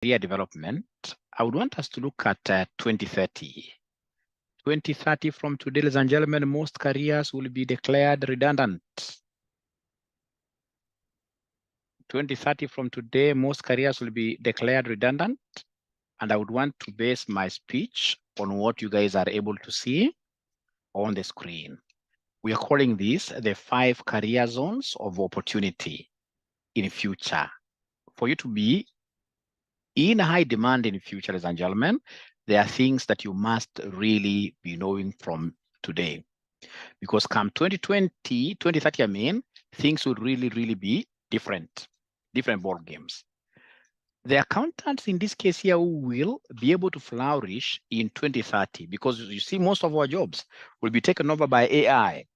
career development, I would want us to look at 2030. 2030 from today, ladies and gentlemen, most careers will be declared redundant. 2030 from today, most careers will be declared redundant. And I would want to base my speech on what you guys are able to see on the screen. We are calling this the 5 career zones of opportunity in future. For you to be in high demand in future, ladies and gentlemen, there are things that you must really be knowing from today. Because come 2020, 2030, I mean, things would really be different ball games. The accountants in this case here will be able to flourish in 2030 because you see most of our jobs will be taken over by AI.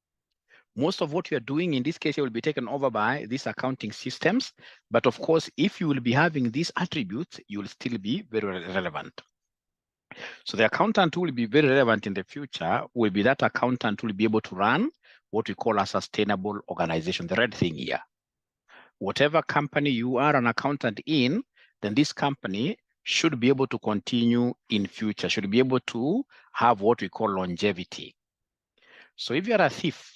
Most of what you're doing in this case here will be taken over by these accounting systems. But of course, if you will be having these attributes, you will still be very relevant. So the accountant who will be very relevant in the future will be that accountant who will be able to run what we call a sustainable organization, the red thing here. Whatever company you are an accountant in, then this company should be able to continue in future, should be able to have what we call longevity. So if you're a thief,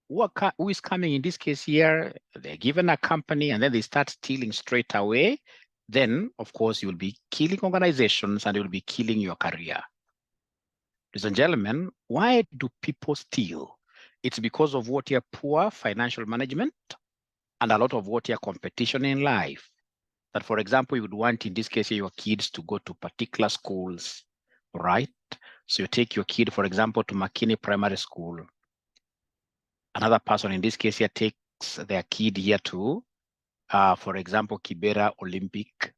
who is coming in this case here, they're given a company and then they start stealing straight away, then of course you'll be killing organizations and you'll be killing your career. Ladies and gentlemen, why do people steal? It's because of what your poor financial management and a lot of what your competition in life. That, for example, you would want in this case your kids to go to particular schools, right? So you take your kid, for example, to McKinney Primary School. Another person in this case here takes their kid here to, for example, Kibera Olympic.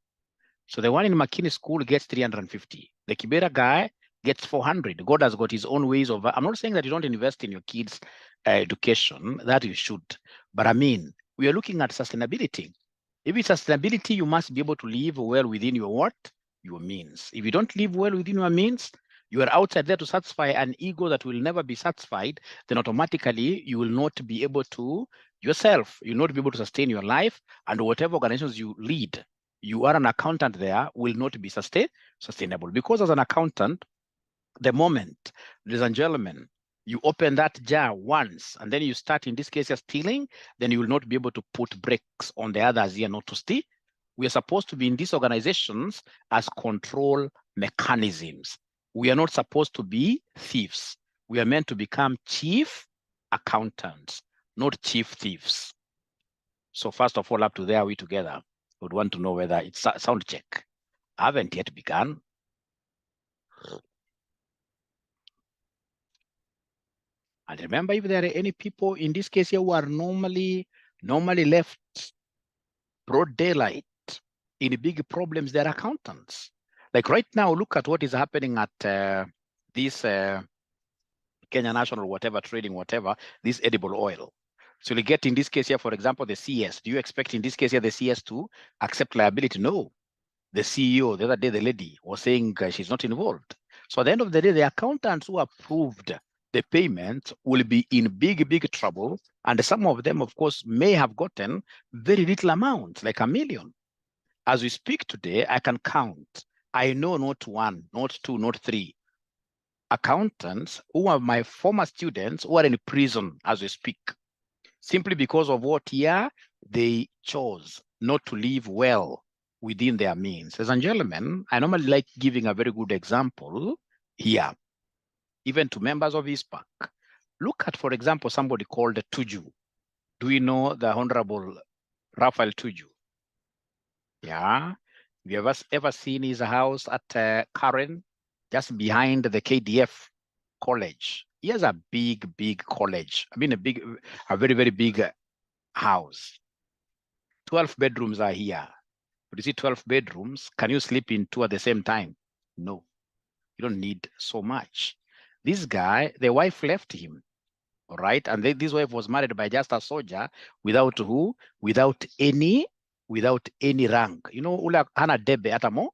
So the one in McKinney School gets 350. The Kibera guy gets 400. God has got his own ways of, I'm not saying that you don't invest in your kids' education, that you should. But I mean, we are looking at sustainability. If it's sustainability, you must be able to live well within your what? Your means. If you don't live well within your means, you are outside there to satisfy an ego that will never be satisfied, then automatically you will not be able to yourself, you'll not be able to sustain your life, and whatever organizations you lead, you are an accountant there, will not be sustainable. Because as an accountant, the moment, ladies and gentlemen, you open that jar once, and then you start, in this case, you're stealing, then you will not be able to put brakes on the others here not to steal. We are supposed to be in these organizations as control mechanisms. We are not supposed to be thieves. We are meant to become chief accountants, not chief thieves. So first of all, up to there, are we together? We would want to know whether it's sound check. I haven't yet begun. And remember, if there are any people in this case here who are normally left broad daylight in big problems, they're accountants. Like right now, look at what is happening at this Kenya National, whatever, trading, whatever, this edible oil. So you get in this case here, for example, the CS. Do you expect in this case here the CS to accept liability? No. The CEO, the other day, the lady was saying she's not involved. So at the end of the day, the accountants who approved the payment will be in big trouble. And some of them, of course, may have gotten very little amount, like $1 million. As we speak today, I can count. I know not 1, not 2, not 3 accountants who are my former students who are in prison as we speak, simply because of what here they chose not to live well within their means. Ladies and gentlemen, I normally like giving a very good example here, even to members of ISPAC. Look at, for example, somebody called Tuju. Do we know the Honorable Raphael Tuju? Yeah. Have you ever seen his house at Karen, just behind the KDF college? He has a big college. I mean, a very big house. 12 bedrooms are here. But you see 12 bedrooms, can you sleep in 2 at the same time? No, you don't need so much. This guy, the wife left him, all right? And this wife was married by just a soldier without who? Without any rank. You know, ula hana debe atamo.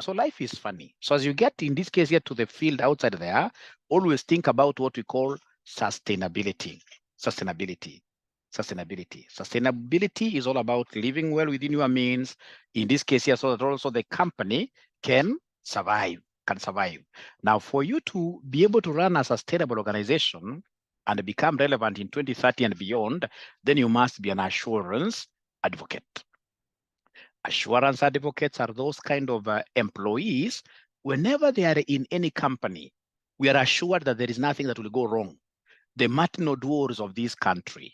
So life is funny. So as you get in this case here to the field outside there, always think about what we call sustainability. Sustainability. Sustainability is all about living well within your means. In this case here, so that also the company can survive. Now, for you to be able to run a sustainable organization and become relevant in 2030 and beyond, then you must be an assurance advocate. Assurance advocates are those kind of employees. Whenever they are in any company, we are assured that there is nothing that will go wrong. The Martin Odwors of this country,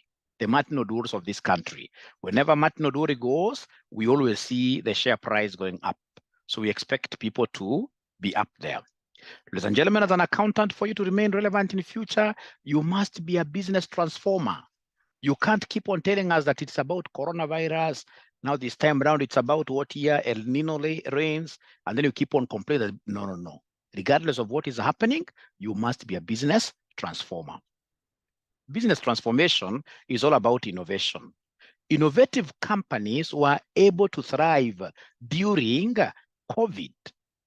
whenever Martin Odwori goes, we always see the share price going up. So we expect people to be up there. Ladies and gentlemen, as an accountant, for you to remain relevant in the future, you must be a business transformer. You can't keep on telling us that it's about coronavirus. Now this time around, it's about what year El Nino rains, and then you keep on complaining that no. Regardless of what is happening, you must be a business transformer. Business transformation is all about innovation. Innovative companies were able to thrive during COVID.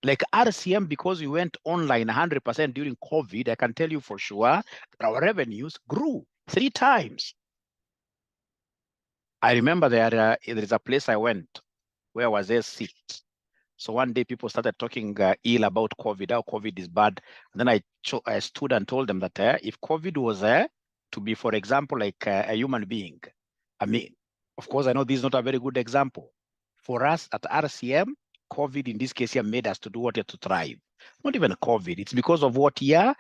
Like RCM, because we went online 100% during COVID, I can tell you for sure that our revenues grew 3 times. I remember there is a place I went where I was there sick. So one day people started talking ill about COVID, how COVID is bad. And then I stood and told them that if COVID was to be, for example, like a human being, I mean, of course, I know this is not a very good example. For us at RCM, COVID in this case here made us to do what? To thrive. Not even COVID. It's because of what here?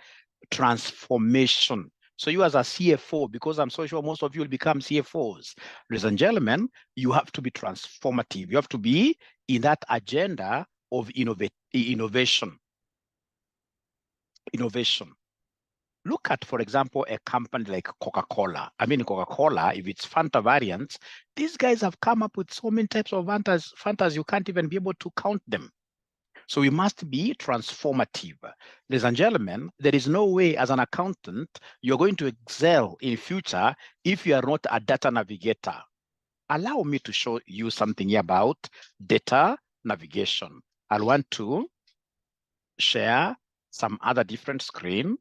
Transformation. So you as a CFO, because I'm so sure most of you will become CFOs, ladies and gentlemen, you have to be transformative. You have to be in that agenda of innovation. Look at, for example, a company like Coca-Cola. I mean, Coca-Cola, if it's Fanta variants, these guys have come up with so many types of Fantas, you can't even be able to count them. So we must be transformative. Ladies and gentlemen, there is no way as an accountant, you're going to excel in future if you are not a data navigator. Allow me to show you something here about data navigation. I want to share some other different screen.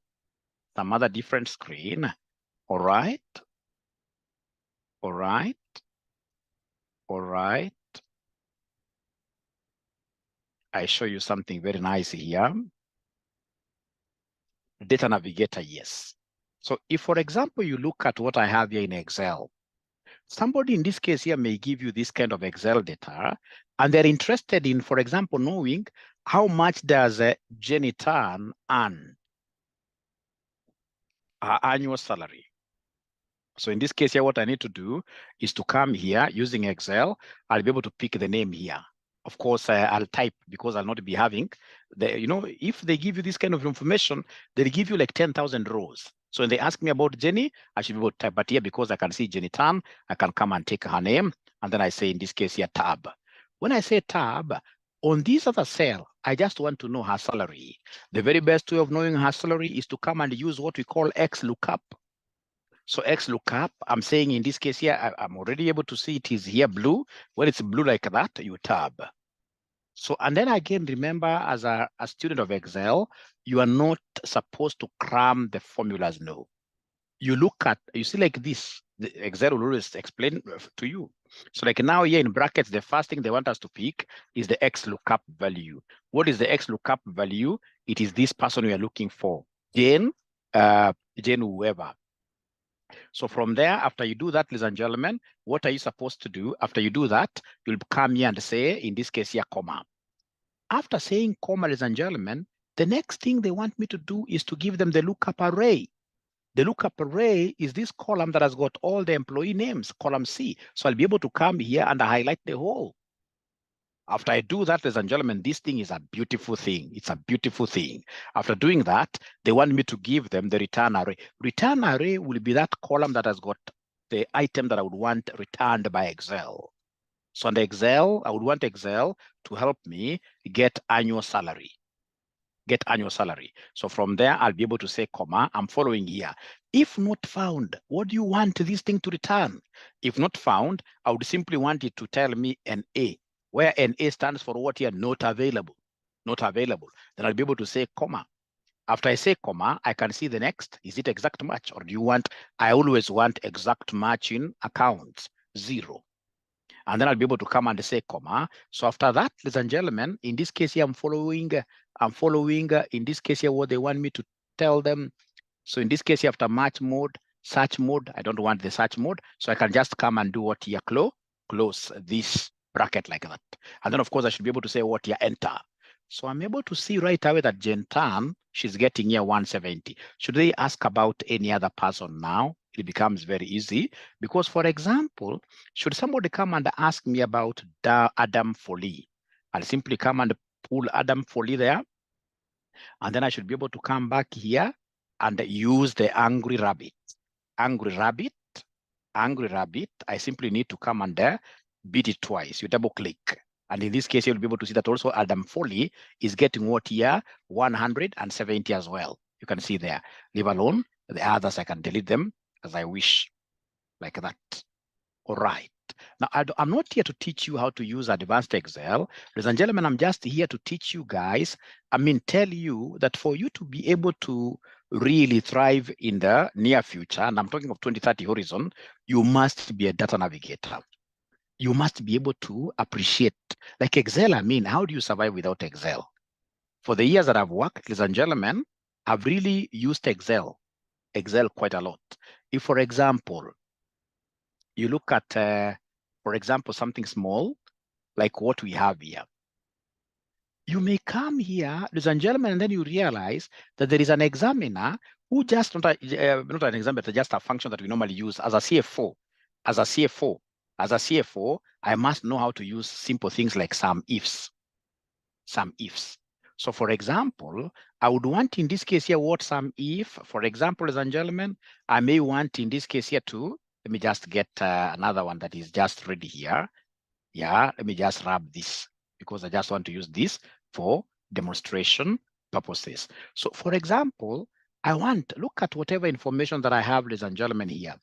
All right. I show you something very nice here. Data navigator, yes. So if, for example, you look at what I have here in Excel, somebody in this case here may give you this kind of Excel data, and they're interested in, for example, knowing how much does Jenny Tan earn, her annual salary. So in this case here, what I need to do is to come here using Excel. I'll be able to pick the name here. Of course, I'll type because I'll not be having the, if they give you this kind of information, they'll give you like 10,000 rows. So when they ask me about Jenny, I should be able to type, but here because I can see Jenny Tan, I can come and take her name. And then I say, in this case here, tab. When I say tab, on this other cell, I just want to know her salary. The very best way of knowing her salary is to come and use what we call X lookup. So X lookup, I'm saying in this case here, I'm already able to see it is here blue. When it's blue like that, you tab. So, and then again, remember as a student of Excel, you are not supposed to cram the formulas, no. You look at, you see like this, the Excel will always explain to you. So like now here in brackets, the first thing they want us to pick is the X lookup value. What is the X lookup value? It is this person we are looking for, Jane whoever. So from there, after you do that, ladies and gentlemen, what are you supposed to do? After you do that, you'll come here and say, in this case here, comma. After saying comma, ladies and gentlemen, the next thing they want me to do is to give them the lookup array. The lookup array is this column that has got all the employee names, column C. So I'll be able to come here and highlight the whole. After I do that, ladies and gentlemen, this thing is a beautiful thing. It's a beautiful thing. After doing that, they want me to give them the return array. Return array will be that column that has got the item that I would want returned by Excel. So on the Excel, I would want Excel to help me get annual salary. So from there, I'll be able to say, comma, I'm following here. If not found, what do you want this thing to return? If not found, I would simply want it to tell me an A, where an A stands for what here? Not available. Then I'll be able to say, comma. After I say comma, I can see the next. Is it exact match? Or do you want, I always want exact match in accounts, 0. And then I'll be able to come and say comma. So after that, ladies and gentlemen, in this case here, I'm following, in this case here, what they want me to tell them. So in this case here, after match mode, search mode, I don't want the search mode. So I can just come and do what here, close this bracket like that. And then of course I should be able to say what here, enter. So I'm able to see right away that Jen Tan, she's getting here 170. Should they ask about any other person now? It becomes very easy because, for example, should somebody come and ask me about Adam Foley, I'll simply come and pull Adam Foley there. And then I should be able to come back here and use the angry rabbit. Angry rabbit. I simply need to come and beat it twice. You double click. And in this case, you'll be able to see that also Adam Foley is getting what here? 170 as well. You can see there. Leave alone. The others, I can delete them as I wish, like that. All right. Now, I'm not here to teach you how to use advanced Excel. Ladies and gentlemen, I'm just here to teach you guys, tell you that for you to be able to really thrive in the near future, and I'm talking of 2030 horizon, you must be a data navigator. You must be able to appreciate, like Excel, how do you survive without Excel? For the years that I've worked, ladies and gentlemen, I've really used Excel quite a lot. If, for example, you look at, for example, something small, like what we have here. You may come here, ladies and gentlemen, and then you realize that there is an examiner who just, not an examiner, but just a function that we normally use as a CFO. As a CFO, I must know how to use simple things like some ifs. So for example, I would want in this case here what some if, for example, ladies and gentlemen, I may want in this case here to, let me just get another one that is just ready here. Yeah, let me just wrap this because I just want to use this for demonstration purposes. So for example, look at whatever information that I have, ladies and gentlemen, here.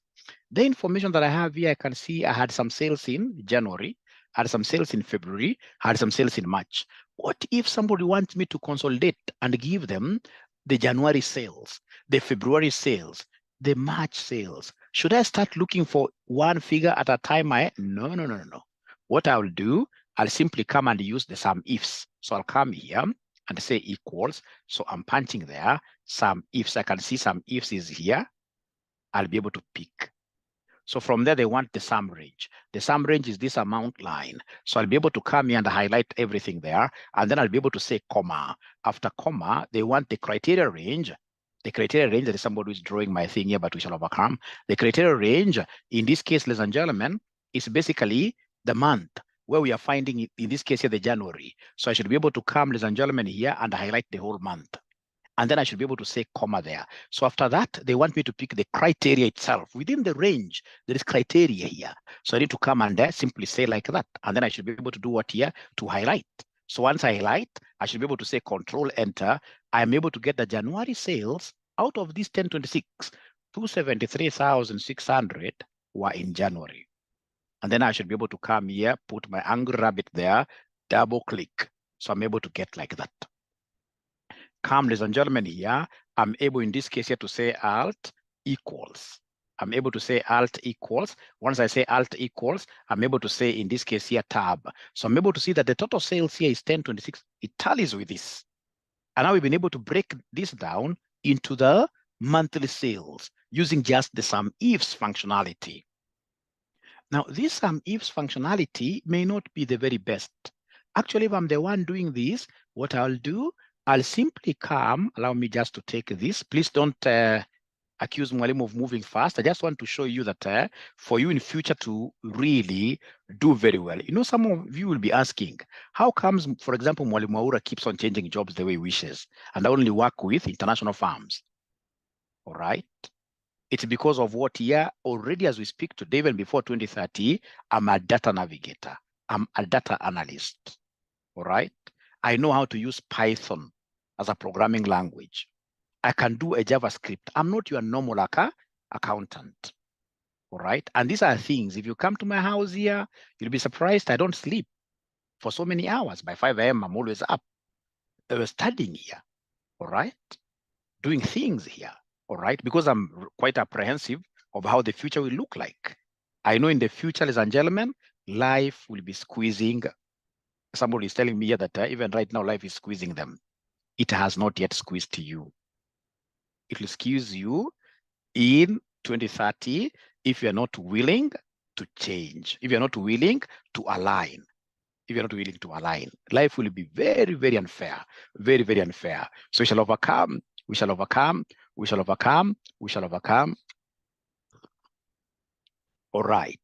The information that I have here, I can see I had some sales in January, had some sales in February, had some sales in March. What if somebody wants me to consolidate and give them the January sales, the February sales, the March sales? Should I start looking for one figure at a time? No. What I'll do, I'll simply come and use the sum ifs. So I'll come here and say equals. So I'm punching there some ifs. I can see some ifs is here. I'll be able to pick. So from there, they want the sum range. The sum range is this amount line. So I'll be able to come here and highlight everything there. And then I'll be able to say comma. After comma, they want the criteria range. The criteria range, that is somebody who's drawing my thing here, but we shall overcome. The criteria range, in this case, ladies and gentlemen, is basically the month where we are finding, in this case here, the January. So I should be able to come, ladies and gentlemen, here and highlight the whole month. And then I should be able to say comma there. So after that, they want me to pick the criteria itself. Within the range, there is criteria here. So I need to come and simply say like that. And then I should be able to do what here? To highlight. So once I highlight, I should be able to say Control Enter. I am able to get the January sales out of these 1026. 273,600 were in January. And then I should be able to come here, put my angry rabbit there, double click. So I'm able to get like that. Come, ladies and gentlemen, here, I'm able in this case here to say Alt equals. I'm able to say Alt equals. Once I say Alt equals, I'm able to say in this case here tab. So I'm able to see that the total sales here is 1026. It tallies with this. And now we've been able to break this down into the monthly sales using just the sum ifs functionality. Now, this sum ifs functionality may not be the very best. Actually, if I'm the one doing this, what I'll do, I'll simply come, allow me just to take this. Please don't accuse Mwalimu of moving fast. I just want to show you that for you in future to really do very well. You know, some of you will be asking, how comes, for example, Mwalimu Aura keeps on changing jobs the way he wishes and I only work with international firms? All right. It's because of what here already as we speak today, even before 2030, I'm a data navigator. I'm a data analyst. All right. I know how to use Python as a programming language. I can do a JavaScript. I'm not your normal accountant. All right. And these are things, if you come to my house here, you'll be surprised I don't sleep for so many hours. By 5 a.m., I'm always up. I was studying here. All right. doing things here, all right? Because I'm quite apprehensive of how the future will look like. I know in the future, ladies and gentlemen, life will be squeezing. Somebody is telling me here that even right now, life is squeezing them. It has not yet squeezed you. It will squeeze you in 2030 if you're not willing to change, if you're not willing to align. If you're not willing to align, life will be very, very unfair, very, very unfair. So we shall overcome, we shall overcome, we shall overcome, we shall overcome. All right.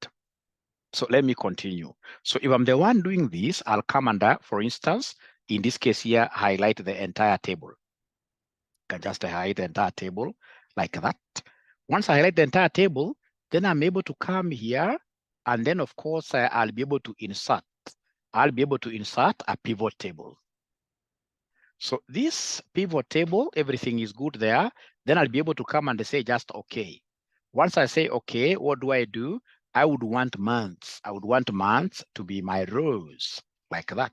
So let me continue. So if I'm the one doing this, I'll come under, for instance, in this case here, highlight the entire table. I can just highlight the entire table like that. Once I highlight the entire table, then I'm able to come here, and then of course, I'll be able to insert. I'll be able to insert a pivot table. So this pivot table, everything is good there. Then I'll be able to come and say just okay. Once I say okay, what do? I would want months. I would want months to be my rows like that.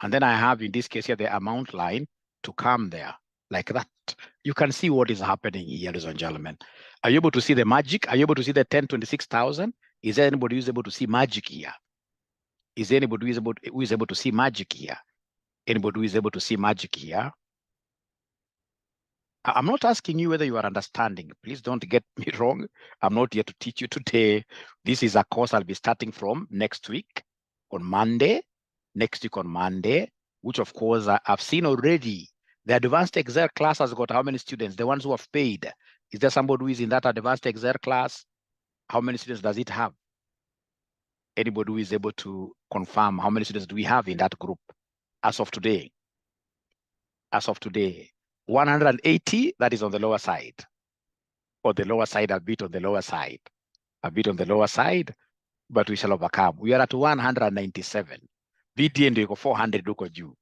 And then I have in this case here the amount line to come there like that. You can see what is happening here, ladies and gentlemen. Are you able to see the magic? Are you able to see the 1026,000? Is there anybody who's able to see magic here? Is there anybody who is able to see magic here? Anybody who is able to see magic here? I'm not asking you whether you are understanding. Please don't get me wrong. I'm not here to teach you today. This is a course I'll be starting from next week on Monday, which of course I've seen already. The advanced Excel class has got how many students? The ones who have paid. Is there somebody who is in that advanced Excel class? How many students does it have? Anybody who is able to confirm how many students do we have in that group as of today? As of today, 180, that is on the lower side. Or the lower side, a bit on the lower side. A bit on the lower side, but we shall overcome. We are at 197. BD ndio 400 huko juu.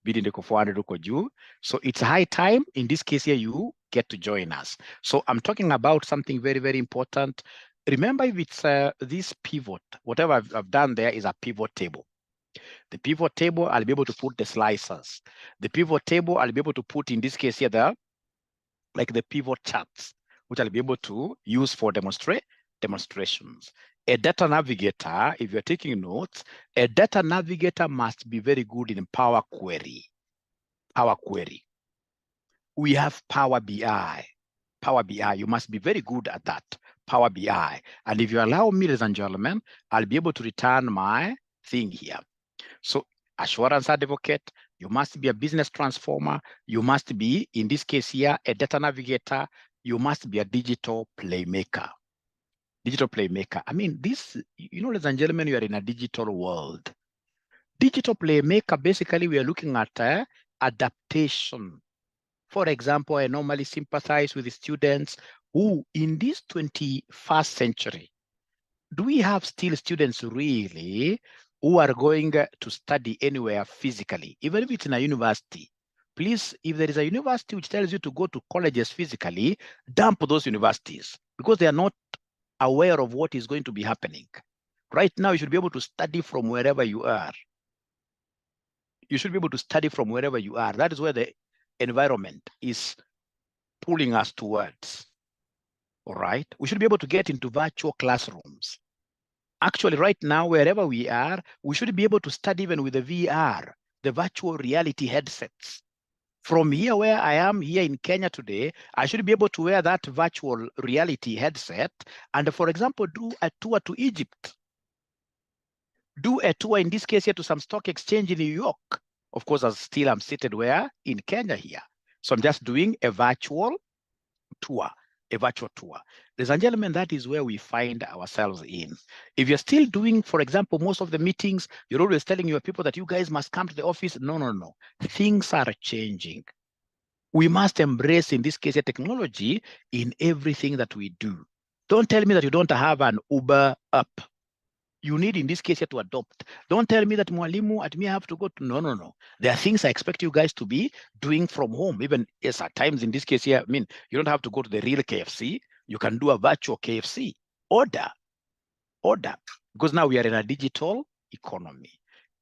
BD ndio 400 huko juu. So it's high time, in this case here, you get to join us. So I'm talking about something very, very important. Remember, if it's this pivot, whatever I've done there is a pivot table. The pivot table, I'll be able to put the slicers. The pivot table, I'll be able to put, in this case here, like the pivot charts, which I'll be able to use for demonstrations. A data navigator, if you're taking notes, a data navigator must be very good in Power Query. Power Query. We have Power BI. Power BI, you must be very good at that. Power BI. And if you allow me, ladies and gentlemen, I'll be able to return my thing here. So assurance advocate, you must be a business transformer. You must be, in this case here, a data navigator. You must be a digital playmaker. Digital playmaker. I mean, this, you know, ladies and gentlemen, you are in a digital world. Digital playmaker, basically, we are looking at adaptation. For example, I normally sympathize with the students who, in this 21st century, do we have still students really who are going to study anywhere physically, even if it's in a university? Please, if there is a university which tells you to go to colleges physically, dump those universities because they are not aware of what is going to be happening. Right now, you should be able to study from wherever you are. You should be able to study from wherever you are. That is where the environment is pulling us towards. All right. We should be able to get into virtual classrooms. Actually, right now, wherever we are, we should be able to study even with the VR, the virtual reality headsets. From here where I am here in Kenya today, I should be able to wear that virtual reality headset and, for example, do a tour to Egypt. Do a tour, in this case here, to some stock exchange in New York. Of course, I'm seated where? In Kenya here. So I'm just doing a virtual tour. Ladies and gentlemen, that is where we find ourselves in. If you're still doing, for example, most of the meetings, you're always telling your people that you guys must come to the office. No. Things are changing. We must embrace, in this case, technology in everything that we do. Don't tell me that you don't have an Uber app. You need, in this case, to adopt. Don't tell me that Mwalimu, at me I have to go to, no. There are things I expect you guys to be doing from home. Even, yes, at times in this case here, I mean, you don't have to go to the real KFC. You can do a virtual KFC. Order. Because now we are in a digital economy.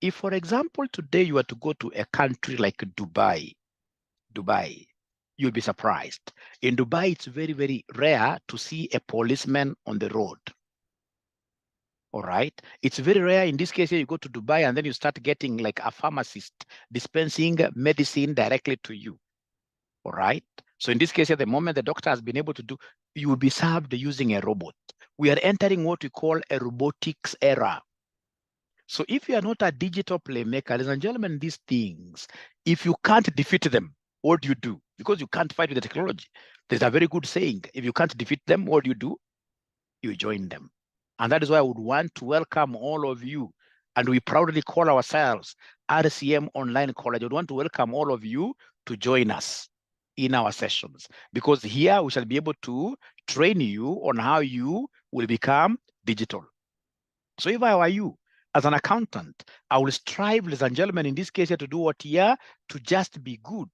If, for example, today you were to go to a country like Dubai, You'll be surprised. In Dubai, it's very, very rare to see a policeman on the road. All right. It's very rare. In this case, you go to Dubai and then you start getting like a pharmacist dispensing medicine directly to you. All right. So in this case, at the moment the doctor has been able to do, you will be served using a robot. We are entering what we call a robotics era. So if you are not a digital playmaker, ladies and gentlemen, these things, if you can't defeat them, what do you do? Because you can't fight with the technology. There's a very good saying, if you can't defeat them, what do? You join them. And that is why I would want to welcome all of you. And we proudly call ourselves RCM Online College. I would want to welcome all of you to join us in our sessions, because here we shall be able to train you on how you will become digital. So if I were you, as an accountant, I will strive, ladies and gentlemen, in this case here, to do what here? To just be good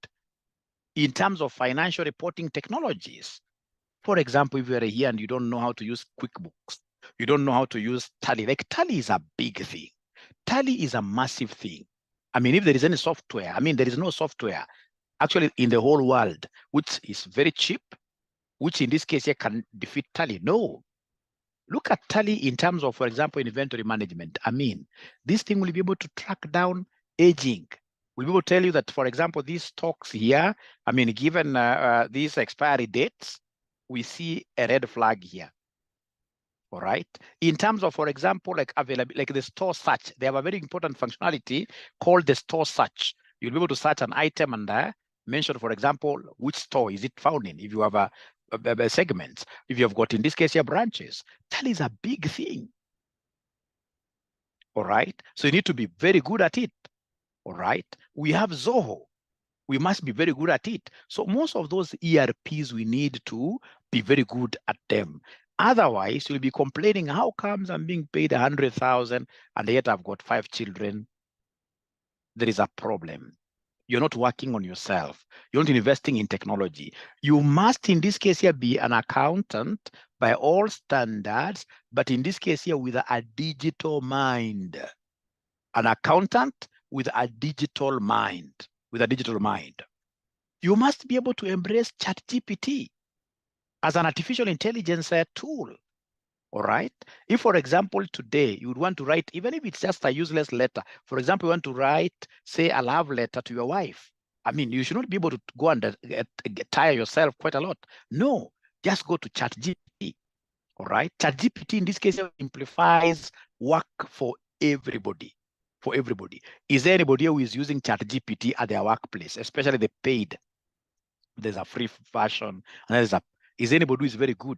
in terms of financial reporting technologies. For example, if you are here and you don't know how to use QuickBooks, you don't know how to use Tally. Like Tally is a big thing. Tally is a massive thing. I mean, if there is any software, I mean, there is no software actually in the whole world which is very cheap, which in this case here can defeat Tally. No. Look at Tally in terms of, for example, inventory management. I mean, this thing will be able to track down aging. We'll be able to tell you that, for example, these stocks here, I mean, given these expiry dates, we see a red flag here. All right. In terms of, for example, like available, like the store search, they have a very important functionality called the store search. You'll be able to search an item and mention, for example, which store is it found in. If you have a segment, if you have got, in this case, your branches, that is a big thing. All right. So you need to be very good at it. All right. We have Zoho. We must be very good at it. So most of those ERPs, we need to be very good at them. Otherwise, you'll be complaining, how comes I'm being paid 100,000 and yet I've got 5 children? There is a problem. You're not working on yourself. You're not investing in technology. You must, in this case here, be an accountant by all standards, but in this case here, with a digital mind. An accountant with a digital mind. With a digital mind. You must be able to embrace ChatGPT as an artificial intelligence tool. All right. If, for example, today you would want to write, even if it's just a useless letter, for example, you want to write, say, a love letter to your wife. I mean, you should not be able to go and tire yourself quite a lot. No, just go to ChatGPT. All right. ChatGPT in this case simplifies work for everybody. For everybody. Is there anybody who is using ChatGPT at their workplace, especially the paid? There's a free version, and is anybody who is very good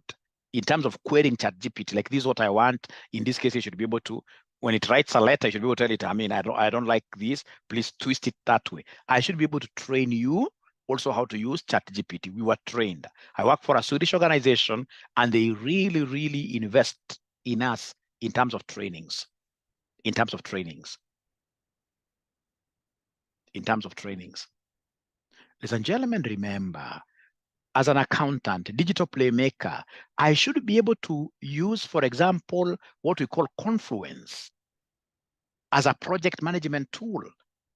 in terms of querying ChatGPT? Like, this is what I want. In this case, you should be able to, when it writes a letter, you should be able to tell it, I mean, I don't like this, please twist it that way. I should be able to train you also how to use ChatGPT. We were trained. I work for a Swedish organization, and they really, really invest in us in terms of trainings. In terms of trainings. Ladies and gentlemen, remember, as an accountant, digital playmaker, I should be able to use, for example, what we call Confluence as a project management tool.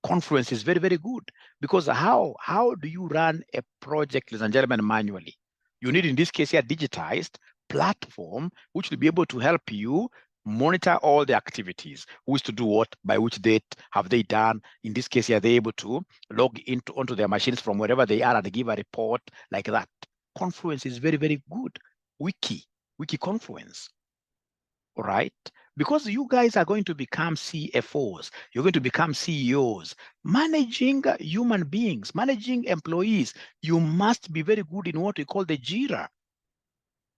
Confluence is very, very good, because how do you run a project, ladies and gentlemen, manually? You need, in this case here, digitized platform, which will be able to help you monitor all the activities. Who's to do what, by which date have they done? In this case here, they're able to log onto their machines from wherever they are and give a report like that. Confluence is very, very good. Wiki Confluence. All right? Because you guys are going to become CFOs, you're going to become CEOs, managing human beings, managing employees. You must be very good in what we call the JIRA.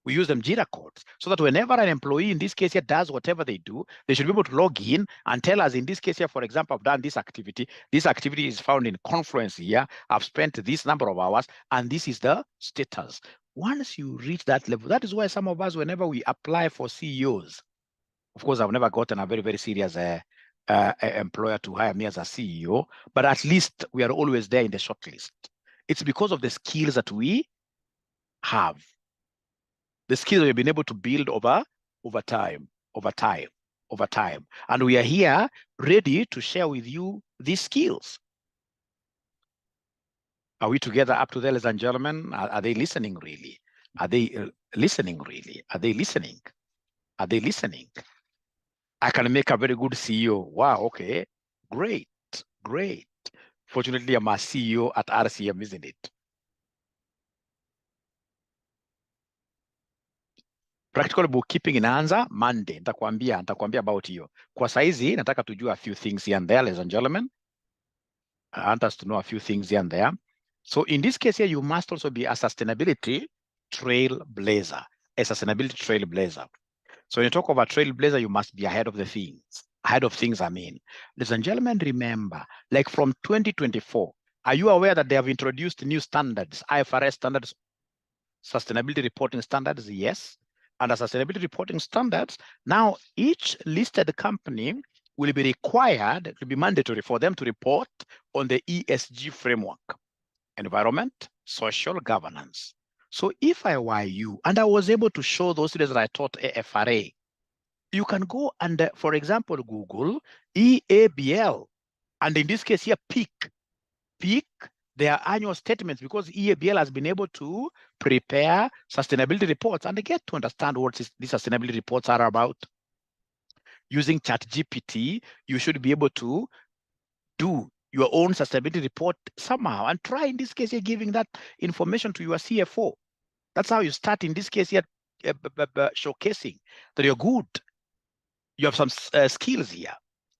We use them JIRA codes, so that whenever an employee, in this case here, does whatever they do, they should be able to log in and tell us, in this case here, for example, I've done this activity. This activity is found in Confluence here. I've spent this number of hours, and this is the status. Once you reach that level, that is why some of us, whenever we apply for CEOs, of course, I've never gotten a very, very serious employer to hire me as a CEO, but at least we are always there in the shortlist. It's because of the skills that we have. The skills we've been able to build over time. And we are here ready to share with you these skills. Are we together up to there, ladies and gentlemen? Are they listening really? Are they listening really? Are they listening? Are they listening? I can make a very good CEO. Wow, okay. Great, great. Fortunately, I'm a CEO at RCM, isn't it? Practical bookkeeping inaanza Monday. Nitakwambia about hiyo. Kwa saizi nataka tujue a few things here and there, ladies and gentlemen. I want us to know a few things here and there. So in this case here, you must also be a sustainability trailblazer. A sustainability trailblazer. So when you talk about trailblazer, you must be ahead of the things. Ahead of things, I mean. Ladies and gentlemen, remember, like from 2024, are you aware that they have introduced new standards, IFRS standards, sustainability reporting standards? Yes. Under sustainability reporting standards, now each listed company will be required, it will be mandatory for them to report on the ESG framework, environment, social governance. So if I were you, and I was able to show those students that I taught AFRA, you can go and, for example, Google EABL, and in this case here, pick their annual statements, because EABL has been able to prepare sustainability reports and they get to understand what these sustainability reports are about. Using ChatGPT, you should be able to do your own sustainability report somehow and try, in this case, you're giving that information to your CFO. That's how you start, in this case, here, showcasing that you're good. You have some skills here.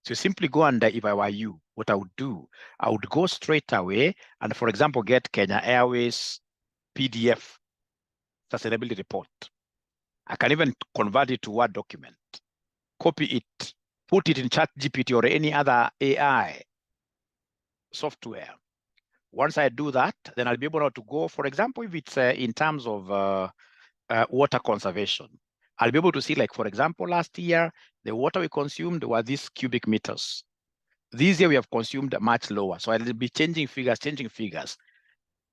So simply go and, if I were you, what I would do, I would go straight away and, for example, get Kenya Airways PDF sustainability report. I can even convert it to Word document, copy it, put it in ChatGPT or any other AI software. Once I do that, then I'll be able to go, for example, if it's in terms of water conservation, I'll be able to see, like, for example, last year, the water we consumed were these cubic meters. This year we have consumed much lower. So I'll be changing figures.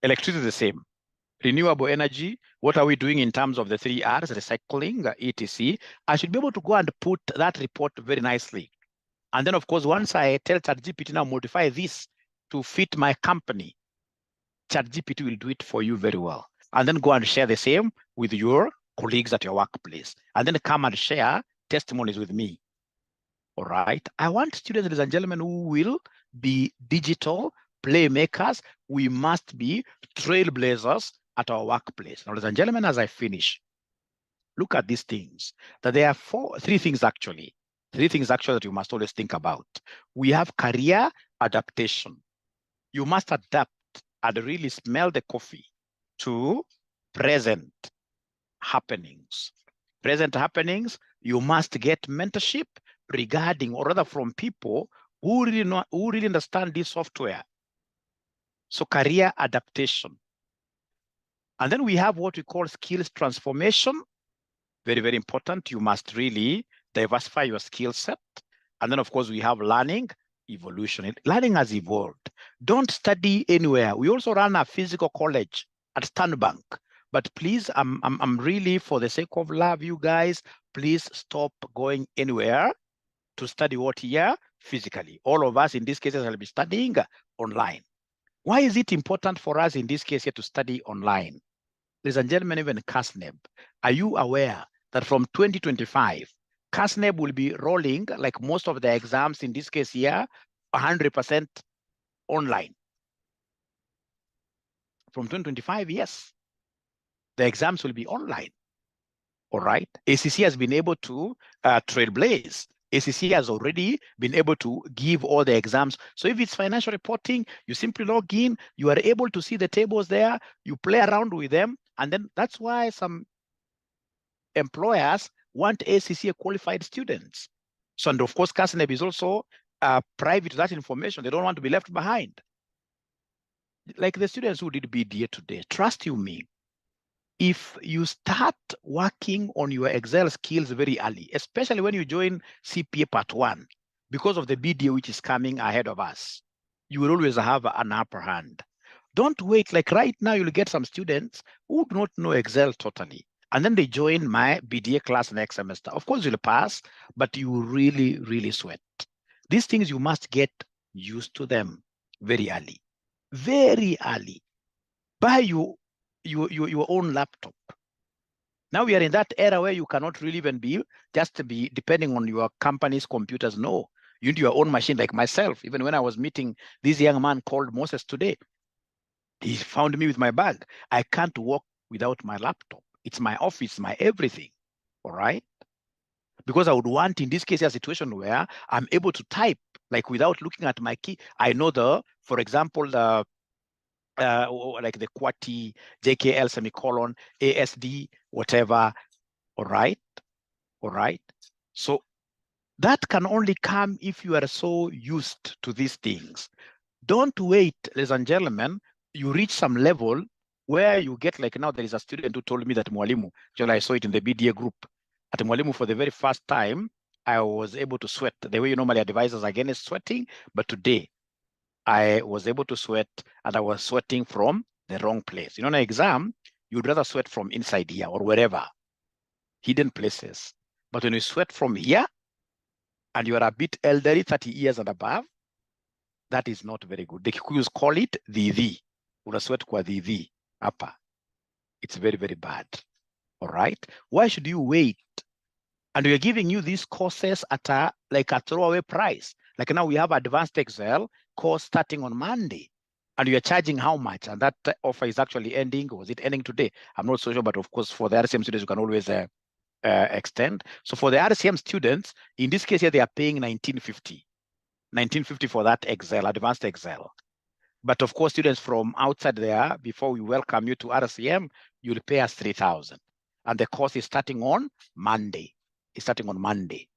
Electricity is the same. Renewable energy, what are we doing in terms of the 3 R's, recycling, etc. I should be able to go and put that report very nicely. And then, of course, once I tell ChatGPT now modify this to fit my company, ChatGPT will do it for you very well. And then go and share the same with your colleagues at your workplace. And then come and share testimonies with me. All right. I want students, ladies and gentlemen, who will be digital playmakers. We must be trailblazers at our workplace. Now, ladies and gentlemen, as I finish, look at these things. That there are 3 things actually. 3 things actually that you must always think about. We have career adaptation. You must adapt and really smell the coffee to present happenings. Present happenings, you must get mentorship regarding, or rather from people who really understand this software. So career adaptation. And then we have what we call skills transformation. Very, very important. You must really diversify your skill set. And then, of course, we have learning evolution. Learning has evolved. Don't study anywhere. We also run a physical college at Stanbank. But please, I'm really, for the sake of love, you guys, please stop going anywhere to study what here physically. All of us in this case will be studying online. Why is it important for us in this case here to study online? Ladies and gentlemen, even CASNEB, are you aware that from 2025, CASNEB will be rolling, like most of the exams in this case here, 100% online? From 2025, yes, the exams will be online. All right. ACC has been able to trailblaze. ACC has already been able to give all the exams. So if it's financial reporting, you simply log in, you are able to see the tables there, you play around with them. And then that's why some employers want ACC qualified students. So, and of course, CASNEB is also private to that information. They don't want to be left behind. Like the students who did BDA today, trust you me, if you start working on your Excel skills very early, especially when you join CPA Part 1, because of the BDA which is coming ahead of us, you will always have an upper hand. Don't wait. Like right now, you'll get some students who do not know Excel totally. And then they join my BDA class next semester. Of course, you'll pass, but you really, really sweat. These things, you must get used to them very early. Very early. buy your own laptop. Now we are in that era where you cannot really even be depending on your company's computers. No, you need your own machine, like myself. Even when I was meeting this young man called Moses today, he found me with my bag. I can't walk without my laptop. It's my office, my everything. All right. Because I would want, in this case, a situation where I'm able to type, like without looking at my key. I know for example, like the QWERTY, JKL semicolon, ASD, whatever. All right. All right. So that can only come if you are so used to these things. Don't wait, ladies and gentlemen, you reach some level where you get, like, now there is a student who told me that Mwalimu, I saw it in the BDA group, at Mwalimu for the very first time, I was able to sweat the way you normally advise us against sweating, but today I was able to sweat, and I was sweating from the wrong place. In an exam, you'd rather sweat from inside here or wherever, hidden places. But when you sweat from here, and you are a bit elderly, 30 years and above, that is not very good. The Kikuyus call it dhidhi. Unasweat kwa dhidhi hapa. It's very, very bad. All right. Why should you wait? And we are giving you these courses at a throwaway price. Like now we have advanced Excel course starting on Monday. And you are charging how much? And that offer is actually ending. Was it ending today? I'm not so sure, but of course for the RCM students, you can always extend. So for the RCM students, in this case here, they are paying $19.50 for that Excel, advanced Excel. But of course, students from outside there, before we welcome you to RCM, you'll pay us $3,000. And the course is starting on Monday. It's starting on Monday.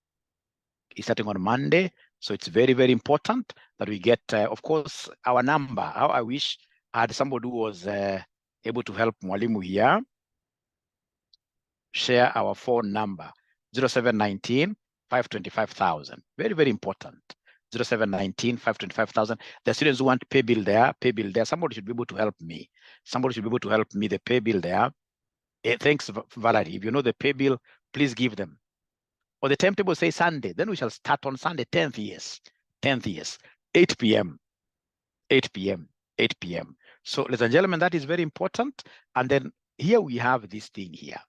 So it's very, very important that we get, of course, our number. How I wish I had somebody who was able to help Mwalimu here. Share our phone number, 0719 525,000. Very, very important. 0719 525,000. The students who want pay bill there. Somebody should be able to help me. The pay bill there. Thanks, Valerie. If you know the pay bill, please give them. Or the timetable says Sunday. Then we shall start on Sunday, 10th years, 8 p.m. So, ladies and gentlemen, that is very important. And then here we have this thing here.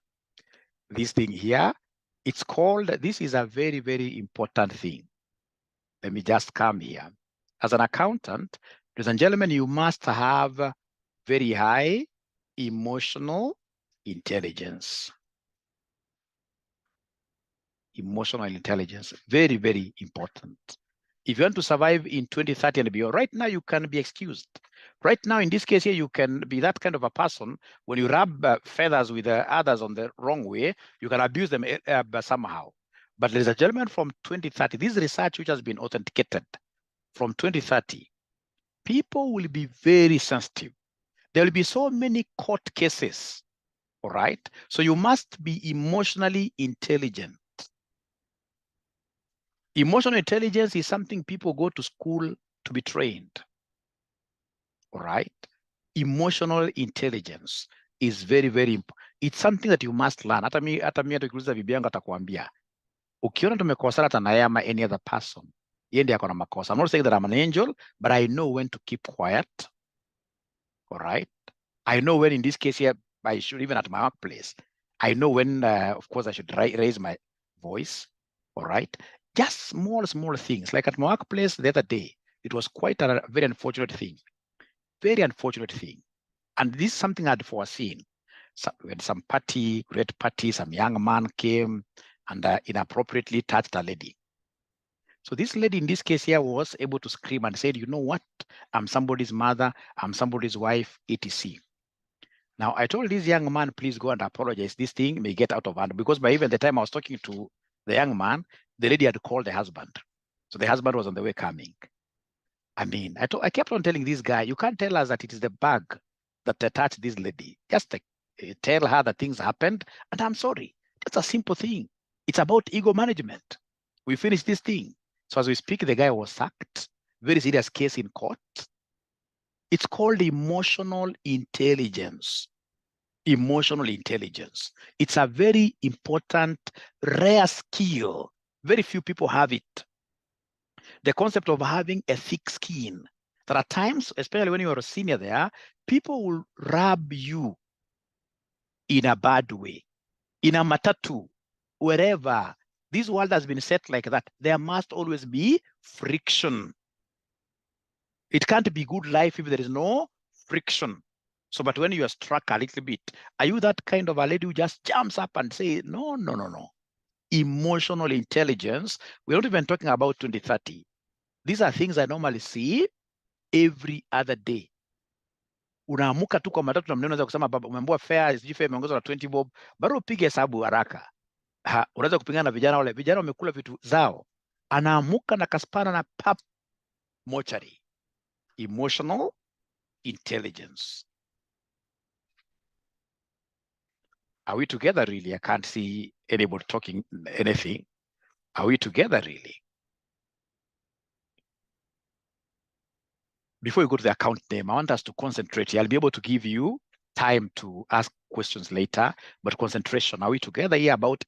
It's called, this is a very, very important thing. Let me just come here. As an accountant, ladies and gentlemen, you must have very high emotional intelligence. Very, very important. If you want to survive in 2030 and beyond, right now you can be excused. Right now, in this case here, you can be that kind of a person. When you rub feathers with others on the wrong way, you can abuse them somehow. But ladies and gentlemen, from 2030, this research which has been authenticated, from 2030, people will be very sensitive. There will be so many court cases, all right? So you must be emotionally intelligent. Emotional intelligence is something people go to school to be trained, all right? Emotional intelligence is very, very important. It's something that you must learn. Hata mi atakuuliza bibi yangu atakwambia, ukiona tumekosana hata na yeye ama any other person, yeye ndiye akona makosa. I'm not saying that I'm an angel, but I know when to keep quiet, all right? I know when, in this case here, I should, even at my workplace, I know when, of course, I should raise my voice, all right? Just small things. Like at my workplace the other day, it was quite a very unfortunate thing. And this is something I'd foreseen. So we had some great party, some young man came and inappropriately touched a lady. So this lady in this case here was able to scream and said, you know what? I'm somebody's mother, I'm somebody's wife, etc. Now I told this young man, please go and apologize. This thing may get out of hand, because by even the time I was talking to the young man, the lady had called the husband. So the husband was on the way coming. I mean, I kept on telling this guy, you can't tell us that it is the bag that touched this lady. Just tell her that things happened, and I'm sorry. That's a simple thing. It's about ego management. We finished this thing. So as we speak, the guy was sacked. Very serious case in court. It's called emotional intelligence. It's a very important, rare skill. Very few people have it. The concept of having a thick skin, There are times, especially when you are a senior there, people will rub you in a bad way, in a matatu, wherever. This world has been set like that. There must always be friction. It can't be good life if there is no friction. So, but when you are struck a little bit, are you that kind of a lady who just jumps up and say, no, no, no, no. Emotional intelligence, we're not even talking about 2030. These are things I normally see every other day. Unaamuka tu kwa matatu na mneno za kusema baba umeambiwa fare sijui fare imeongezwa na 20 bob, bado upige hesabu haraka. Unaweza kupingana na vijana wale, vijana wamekula vitu zao. Anaamuka na kaspana na pap mochari. Emotional intelligence. Are we together really? I can't see anybody talking anything. Are we together really? Before you go to the account name, I want us to concentrate. I'll be able to give you time to ask questions later, but concentration. Are we together here about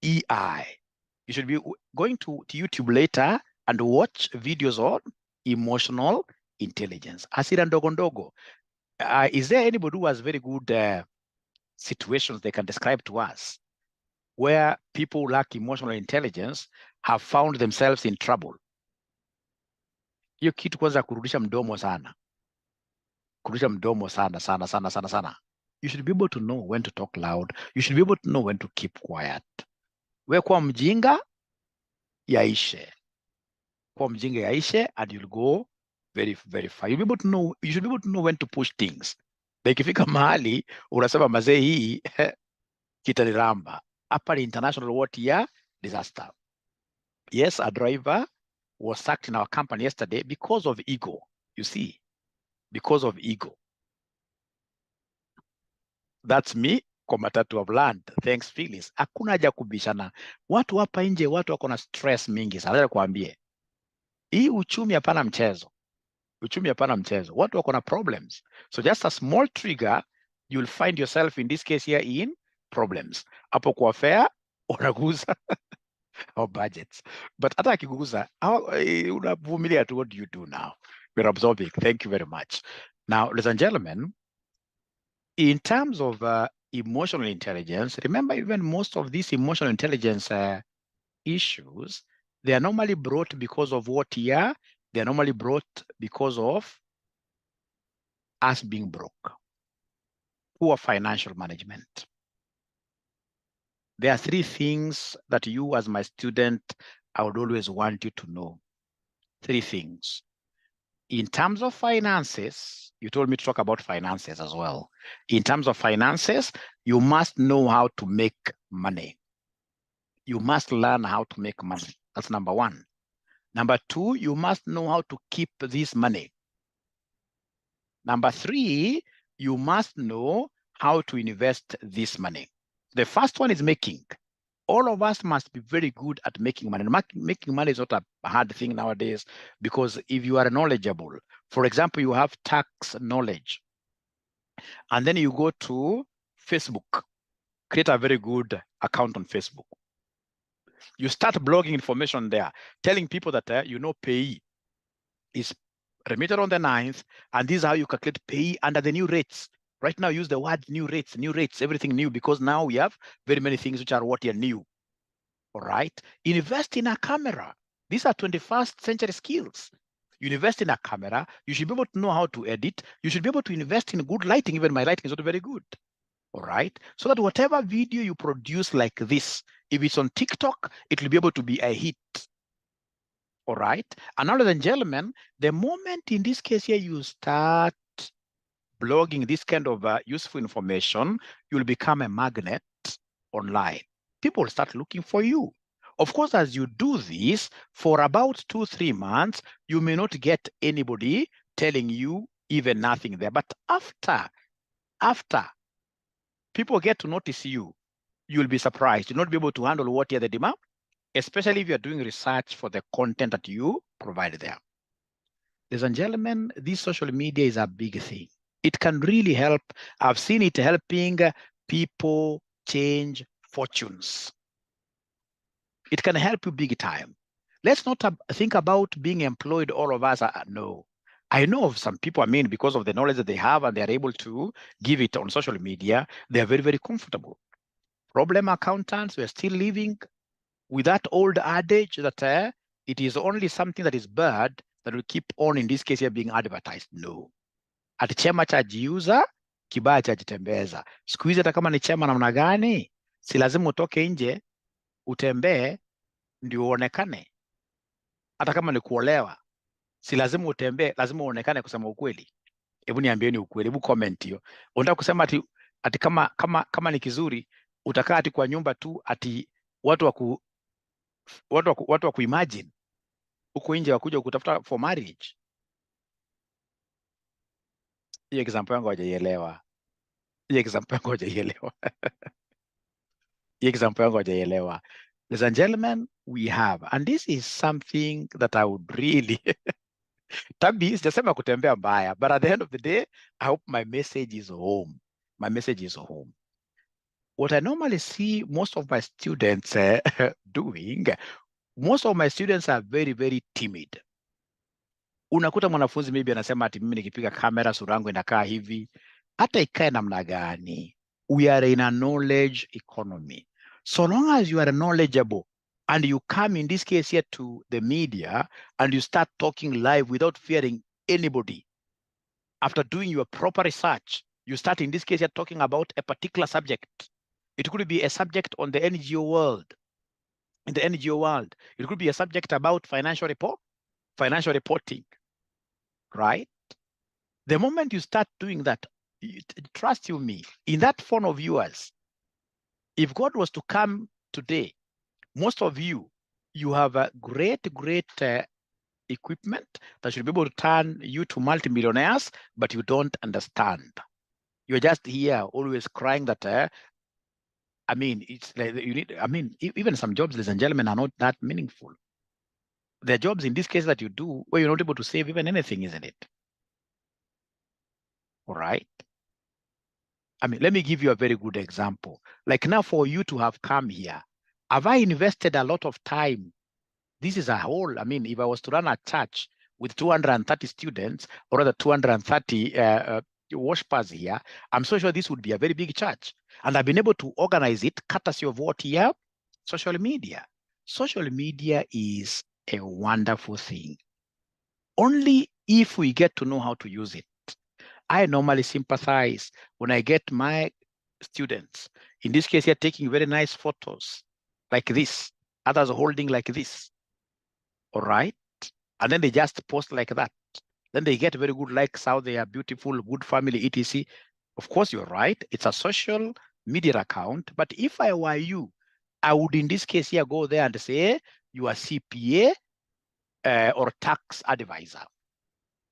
EI? You should be going to YouTube later and watch videos on emotional intelligence. Hasira ndogo ndogo. Is there anybody who has very good situations they can describe to us where people who lack emotional intelligence have found themselves in trouble? Hiyo kitu kwanza kurudisha mdomo sana. Kurudisha mdomo sana, sana, sana, sana, sana. You should be able to know when to talk loud. You should be able to know when to keep quiet. We kwa mjinga, yaishe. Kwa mjinga yaishe, and you'll go very, very far. You'll be able to know, you should be able to know when to push things. Like ikifika mahali, unasema mazee hii, kitaniramba. Hapa ni international what year? Disaster. Yes, a driver was sacked in our company yesterday because of ego. You see, because of ego. That's me kwa matatu of land. Thanks Phyllis. Hakuna haja kubishana. Watu hapa nje, watu wako na stress mingi sana. Nataka kuambie. Hii uchumi hapana mchezo. Uchumi hapana mchezo. Watu wako na problems. So just a small trigger, you'll find yourself in this case here in problems. Hapo kwa fare, unaguza or budgets. But hata akiguza, unavumilia tu, what do you do now? We're absorbing. Thank you very much. Now, ladies and gentlemen, in terms of emotional intelligence, remember even most of these emotional intelligence issues, they are normally brought because of what year? They are normally brought because of us being broke, poor financial management. There are three things that you as my student, I would always want you to know. Three things. In terms of finances, you told me to talk about finances as well. In terms of finances, you must know how to make money. You must learn how to make money. That's number one. Number two, you must know how to keep this money. Number three, you must know how to invest this money. The first one is making. All of us must be very good at making money. Making money is not a hard thing nowadays, because if you are knowledgeable, for example, you have tax knowledge, and then you go to Facebook, create a very good account on Facebook. You start blogging information there, telling people that you know pay is remitted on the 9th, and this is how you calculate pay under the new rates. Right now, use the word new rates, everything new, because now we have very many things which are what are new. All right. Invest in a camera. These are 21st century skills. You invest in a camera, you should be able to know how to edit. You should be able to invest in good lighting. Even my lighting is not very good. All right. So that whatever video you produce like this, if it's on TikTok, it will be able to be a hit. All right. And now, ladies and gentlemen, the moment in this case here you start blogging this kind of useful information, you'll become a magnet online. People will start looking for you. Of course, as you do this for about 2-3 months, you may not get anybody telling you even nothing there. But after people get to notice you, you'll be surprised. You'll not be able to handle what are the demand, especially if you're doing research for the content that you provide there. Ladies and gentlemen, this social media is a big thing. It can really help. I've seen it helping people change fortunes. It can help you big time. Let's not think about being employed, all of us. No. I know of some people, I mean, because of the knowledge that they have and they are able to give it on social media, they are very, very comfortable. Problem accountants, we are still living with that old adage that it is only something that is bad that will keep on, in this case here, being advertised. No. Ati chema chajiuza, kibaya chajitembeza. Siku hizi hata kama ni chema namna gani, si lazima utoke nje, utembee, ndio uonekane. Hata kama ni kuolewa, si lazima utembee, lazima uonekane kusema ukweli. Hebu niambieni ukweli, hebu comment hiyo. Unataka kusema ati kama ni kizuri, utakaa ati kwa nyumba tu, ati watu wa kuimagine huko nje wakuja kutafuta for marriage. Hiyo example yangu hajaielewa. Hiyo example yangu hajaielewa. Hiyo example yangu hajaielewa. Ladies and gentlemen, we have, and this is something that I would really Tabi, sijasema kutembea mbaya, but at the end of the day, I hope my message is home. My message is home. What I normally see most of my students doing, most of my students are very, very timid. Unakuta mwanafunzi maybe anasema ati mimi nikipiga kamera sura yangu inakaa hivi. Hata ikae namna gani. We are in a knowledge economy. So long as you are knowledgeable and you come in this case here to the media and you start talking live without fearing anybody, after doing your proper research, you start in this case here talking about a particular subject. It could be a subject on the NGO world. In the NGO world, it could be a subject about financial reporting, right? The moment you start doing that, trust you me, in that phone of yours, if God was to come today, most of you have a great equipment that should be able to turn you to multimillionaires, but you don't understand. You're just here always crying that, I mean, it's like you need, I mean, even some jobs, ladies and gentlemen, are not that meaningful. There are jobs in this case that you do where you're not able to save even anything, isn't it? All right. I mean, let me give you a very good example. Like now for you to have come here, have I invested a lot of time? This is a whole, I mean, if I was to run a church with 230 students or rather 230 worshipers here, I'm so sure this would be a very big church. And I've been able to organize it courtesy of what here? Social media. Social media is a wonderful thing. Only if we get to know how to use it. I normally sympathize when I get my students, in this case here, taking very nice photos like this, others holding like this, all right? And then they just post like that. Then they get very good likes, how they are beautiful, good family, etc. Of course, you're right. It's a social media account. But if I were you, I would, in this case here, go there and say, you are CPA or tax advisor.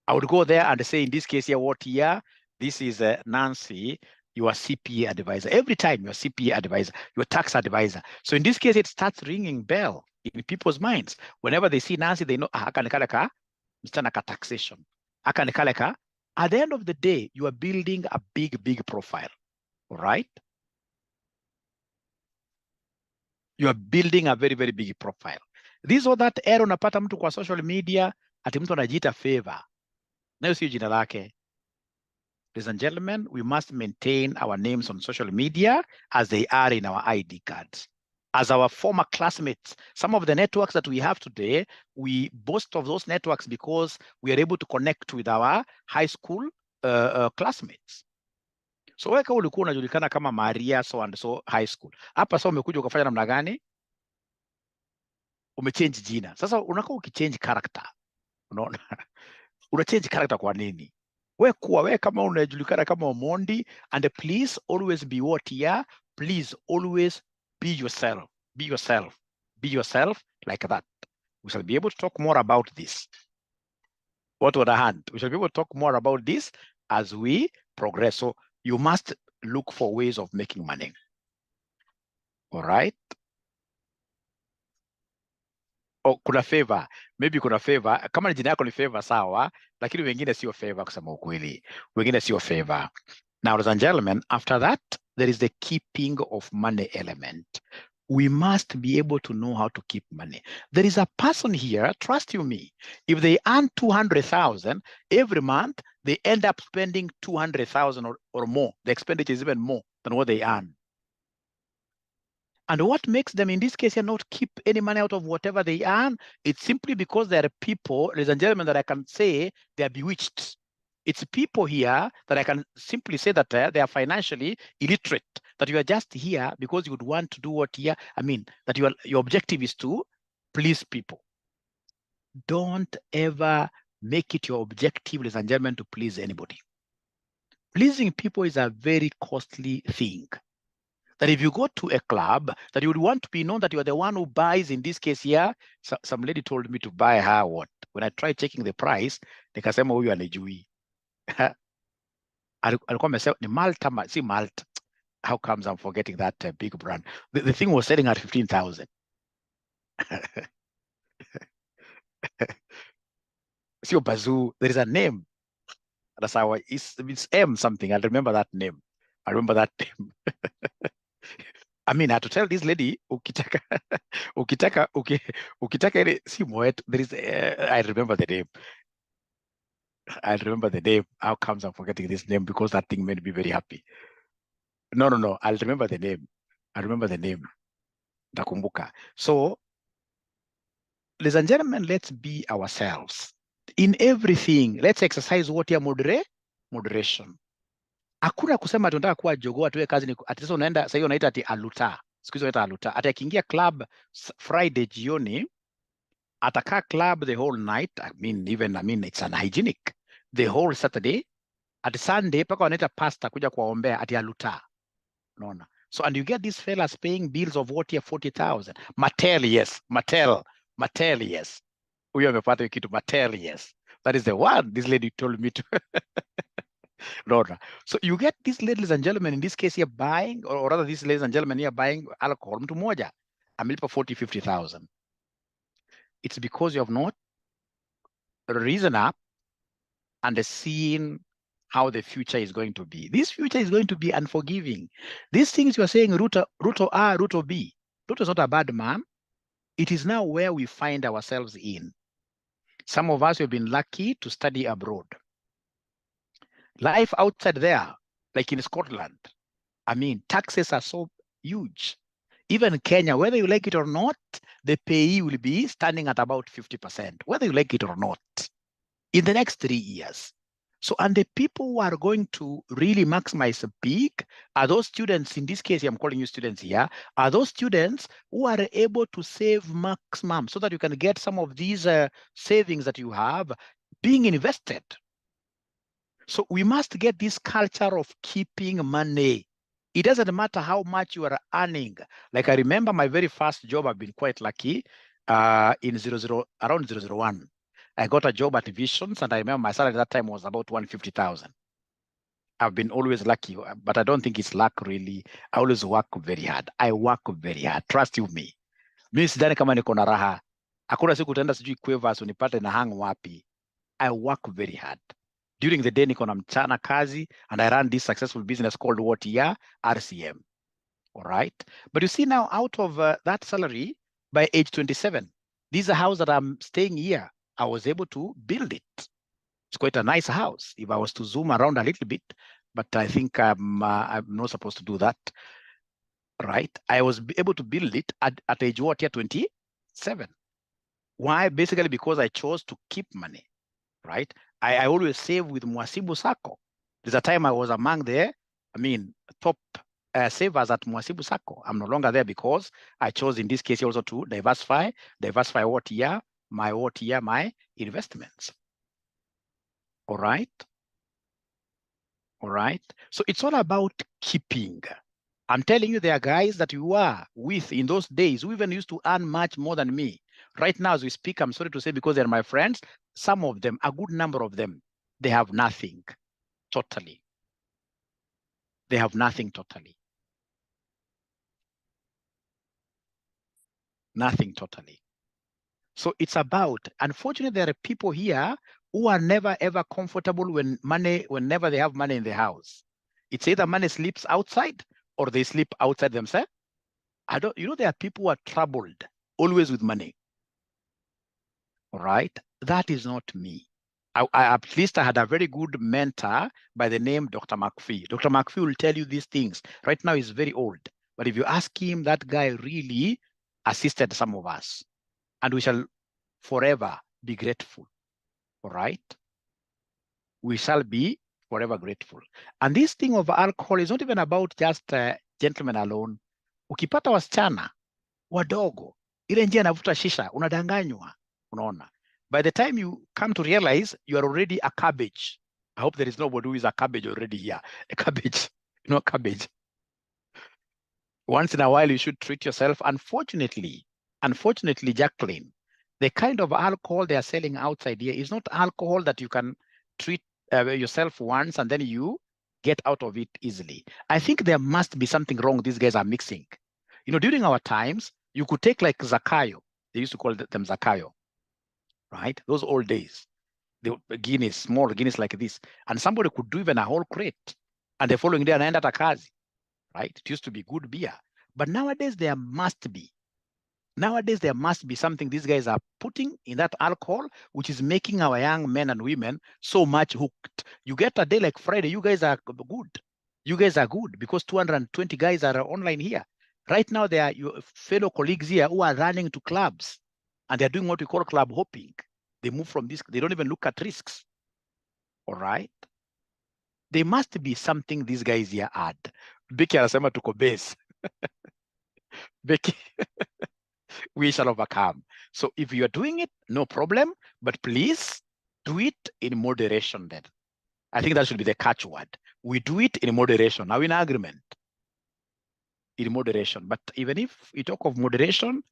I would go there and say, in this case here, what here? This is Nancy, your CPA advisor. Every time you're CPA advisor, your tax advisor. So in this case, it starts ringing bell in people's minds. Whenever they see Nancy, they know, akanikaleka, Mr. taxation. Akanikaleka. At the end of the day, you are building a big profile, all right? You are building a very big profile. This or that error unapata mtu kwa social media, ati mtu anajiita favor. Nayo sio jina lake. Ladies and gentlemen, we must maintain our names on social media as they are in our ID cards. As our former classmates, some of the networks that we have today, we boast of those networks because we are able to connect with our high school classmates. So weka ulikuwa unajulikana kama Maria so and so high school. Hapa sasa umekuja ukafanya namna gani? Umechange jina. Sasa unakuwa ukichange character. Unaona? Unachange character kwa nini? We kama unajulikana kama Omondi, and please always be what here. Please always be yourself. Be yourself. Be yourself like that. We shall be able to talk more about this. What on the hand? We shall be able to talk more about this as we progress. So you must look for ways of making money. All right. Oh, kuna favor. Maybe kuna favor. Kama ni jina yako ni favor sawa, lakini wengine sio favor kusema ukweli. Wengine sio favor. Now, ladies and gentlemen, after that, there is the keeping of money element. We must be able to know how to keep money. There is a person here, trust you me, if they earn 200,000 every month, they end up spending 200,000 or more. The expenditure is even more than what they earn. And what makes them, in this case, not keep any money out of whatever they earn? It's simply because there are people, ladies and gentlemen, that I can say they are bewitched. It's people here that I can simply say that they are financially illiterate, that you are just here because you would want to do what here. I mean, that your objective is to please people. Don't ever make it your objective, ladies and gentlemen, to please anybody. Pleasing people is a very costly thing. That if you go to a club, that you would want to be known that you are the one who buys, in this case here, some lady told me to buy her what? When I tried checking the price, nikasema huyu anijui. Alikuwa amesema ni Malta, see Malta. How comes I'm forgetting that big brand? The thing was selling at 15,000. Sio Bazoo, there is a name. That's how it's M something. I remember that name. I remember that name. I mean, I had to tell this lady, ukitaka ile si Moet, there is, I remember the name. I remember the name. How comes I'm forgetting this name? Because that thing made me very happy. No. I'll remember the name. I remember the name. Nakumbuka. So, ladies and gentlemen, let's be ourselves. In everything, let's exercise what ya moderation. Hakuna kusema tunataka kuwa jogoo tuwe kazi ni ati sasa unaenda sasa hiyo unaita ati aluta. Siku hizo unaita aluta. Ati akiingia club Friday jioni atakaa club the whole night. I mean it's unhygienic. The whole Saturday at Sunday paka wanaita pastor kuja kuwaombea ati aluta. Unaona? So and you get these fellas paying bills of what here 40,000. Mattel, yes. Mattel, yes. Huyo amepata kitu Mattel, yes. That is the one this lady told me to. So you get these ladies and gentlemen in this case here buying, or rather these ladies and gentlemen here buying alcohol. Mtu moja amelipa 40,000-50,000. It's because you have not risen up and seen how the future is going to be. This future is going to be unforgiving. These things you are saying, Ruto A, Ruto B. Ruto is not a bad man. It is now where we find ourselves in. Some of us have been lucky to study abroad. Life outside there, like in Scotland, I mean, taxes are so huge. Even Kenya, whether you like it or not, the payee will be standing at about 50%, whether you like it or not, in the next 3 years. So, and the people who are going to really maximize the peak are those students, in this case, I'm calling you students here, are those students who are able to save maximum so that you can get some of these savings that you have being invested. So we must get this culture of keeping money. It doesn't matter how much you are earning. Like I remember my very first job, I've been quite lucky in around 001. I got a job at Visions, and I remember my salary at that time was about 150,000. I've been always lucky, but I don't think it's luck really. I always work very hard. I work very hard. Trust you me. Mimi sidhani kama niko na raha. Hakuna siku utaenda sijui Quavers unipate na hang wapi. I work very hard. During the day niko na mchana kazi, and I run this successful business called what here? RCM. All right. But you see now, out of that salary, by age 27, this is a house that I'm staying here. I was able to build it. It's quite a nice house. If I was to zoom around a little bit, but I think I'm not supposed to do that. Right. I was able to build it at age what here? 27. Why? Basically because I chose to keep money. Right. I always save with Mwasibu Sacco. There's a time I was among the, top savers at Mwasibu Sacco. I'm no longer there because I chose in this case also to diversify what year, my investments. All right. So it's all about keeping. I'm telling you, there are guys that you were with in those days who even used to earn much more than me. Right now, as we speak, I'm sorry to say, because they're my friends, some of them, a good number of them, they have nothing totally. They have nothing totally. Nothing totally. So it's about, unfortunately, there are people here who are never ever comfortable whenever they have money in the house. It's either money sleeps outside or they sleep outside themselves. There are people who are troubled always with money. All right. That is not me. At least I had a very good mentor by the name Dr. McPhee. Dr. McPhee will tell you these things. Right now, he's very old. But if you ask him, that guy really assisted some of us. And we shall forever be grateful. All right. We shall be forever grateful. And this thing of alcohol is not even about just gentlemen alone. Ukipata wasichana wadogo, ile njia anavuta shisha, unadanganywa, unaona. By the time you come to realize you are already a cabbage. I hope there is nobody who is a cabbage already here. A cabbage, cabbage. Once in a while, you should treat yourself. Unfortunately, Jacqueline, the kind of alcohol they are selling outside here is not alcohol that you can treat yourself once and then you get out of it easily. I think there must be something wrong these guys are mixing. During our times, you could take like Zakayo. They used to call them Zakayo, right? Those old days. The Guinness, small Guinness like this. And somebody could do even a whole crate. And the following day, anaenda kazi, right? It used to be good beer. But nowadays, there must be something these guys are putting in that alcohol, which is making our young men and women so much hooked. You get a day like Friday, you guys are good. You guys are good because 220 guys are online here. Right now, there are your fellow colleagues here who are running to clubs and they're doing what we call club hopping. They move from this, they don't even look at risks. All right. There must be something these guys here add. Becky anasema tuko base. Becky, we shall overcome. So if you are doing it, no problem, but please do it in moderation then. I think that should be the catchword. We do it in moderation. Now in agreement. In moderation. But even if we talk of moderation,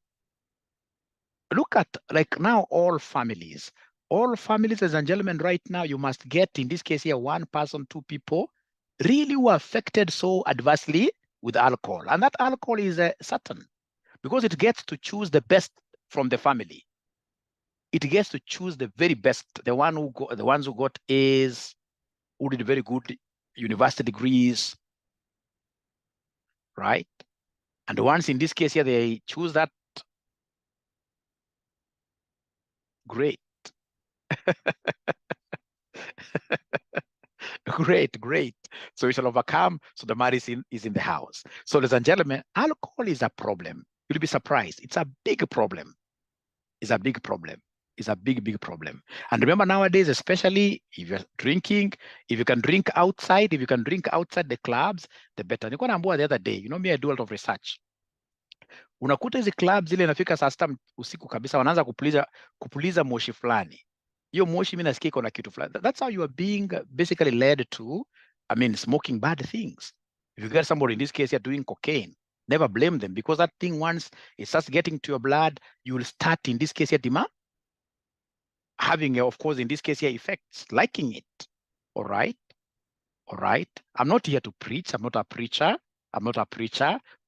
look at like now all families, ladies and gentlemen, right now you must get, in this case here, one person, two people really who are affected so adversely with alcohol. And that alcohol is certain because it gets to choose the best from the family. It gets to choose the very best, the ones who got A's, who did very good university degrees, right? And the ones in this case here, they choose that. Great. Great. So we shall overcome. So the marriage is in the house. So ladies and gentlemen, alcohol is a problem. You'll be surprised. It's a big problem. It's a big problem. It's a big problem. And remember nowadays, especially if you're drinking, if you can drink outside the clubs, the better. Nilikuwa naambiwa the other day, me, I do a lot of research. Unakuta hizi clubs zile inafika saa 6 usiku kabisa wanaanza kupuliza moshi fulani. Hiyo moshi mimi nasikia iko na kitu fulani. That's how you are being basically led to, smoking bad things. If you get somebody in this case you're doing cocaine, never blame them because that thing once it starts getting to your blood, you will start in this case here having, of course, in this case here effects, liking it. All right. I'm not here to preach. I'm not a preacher.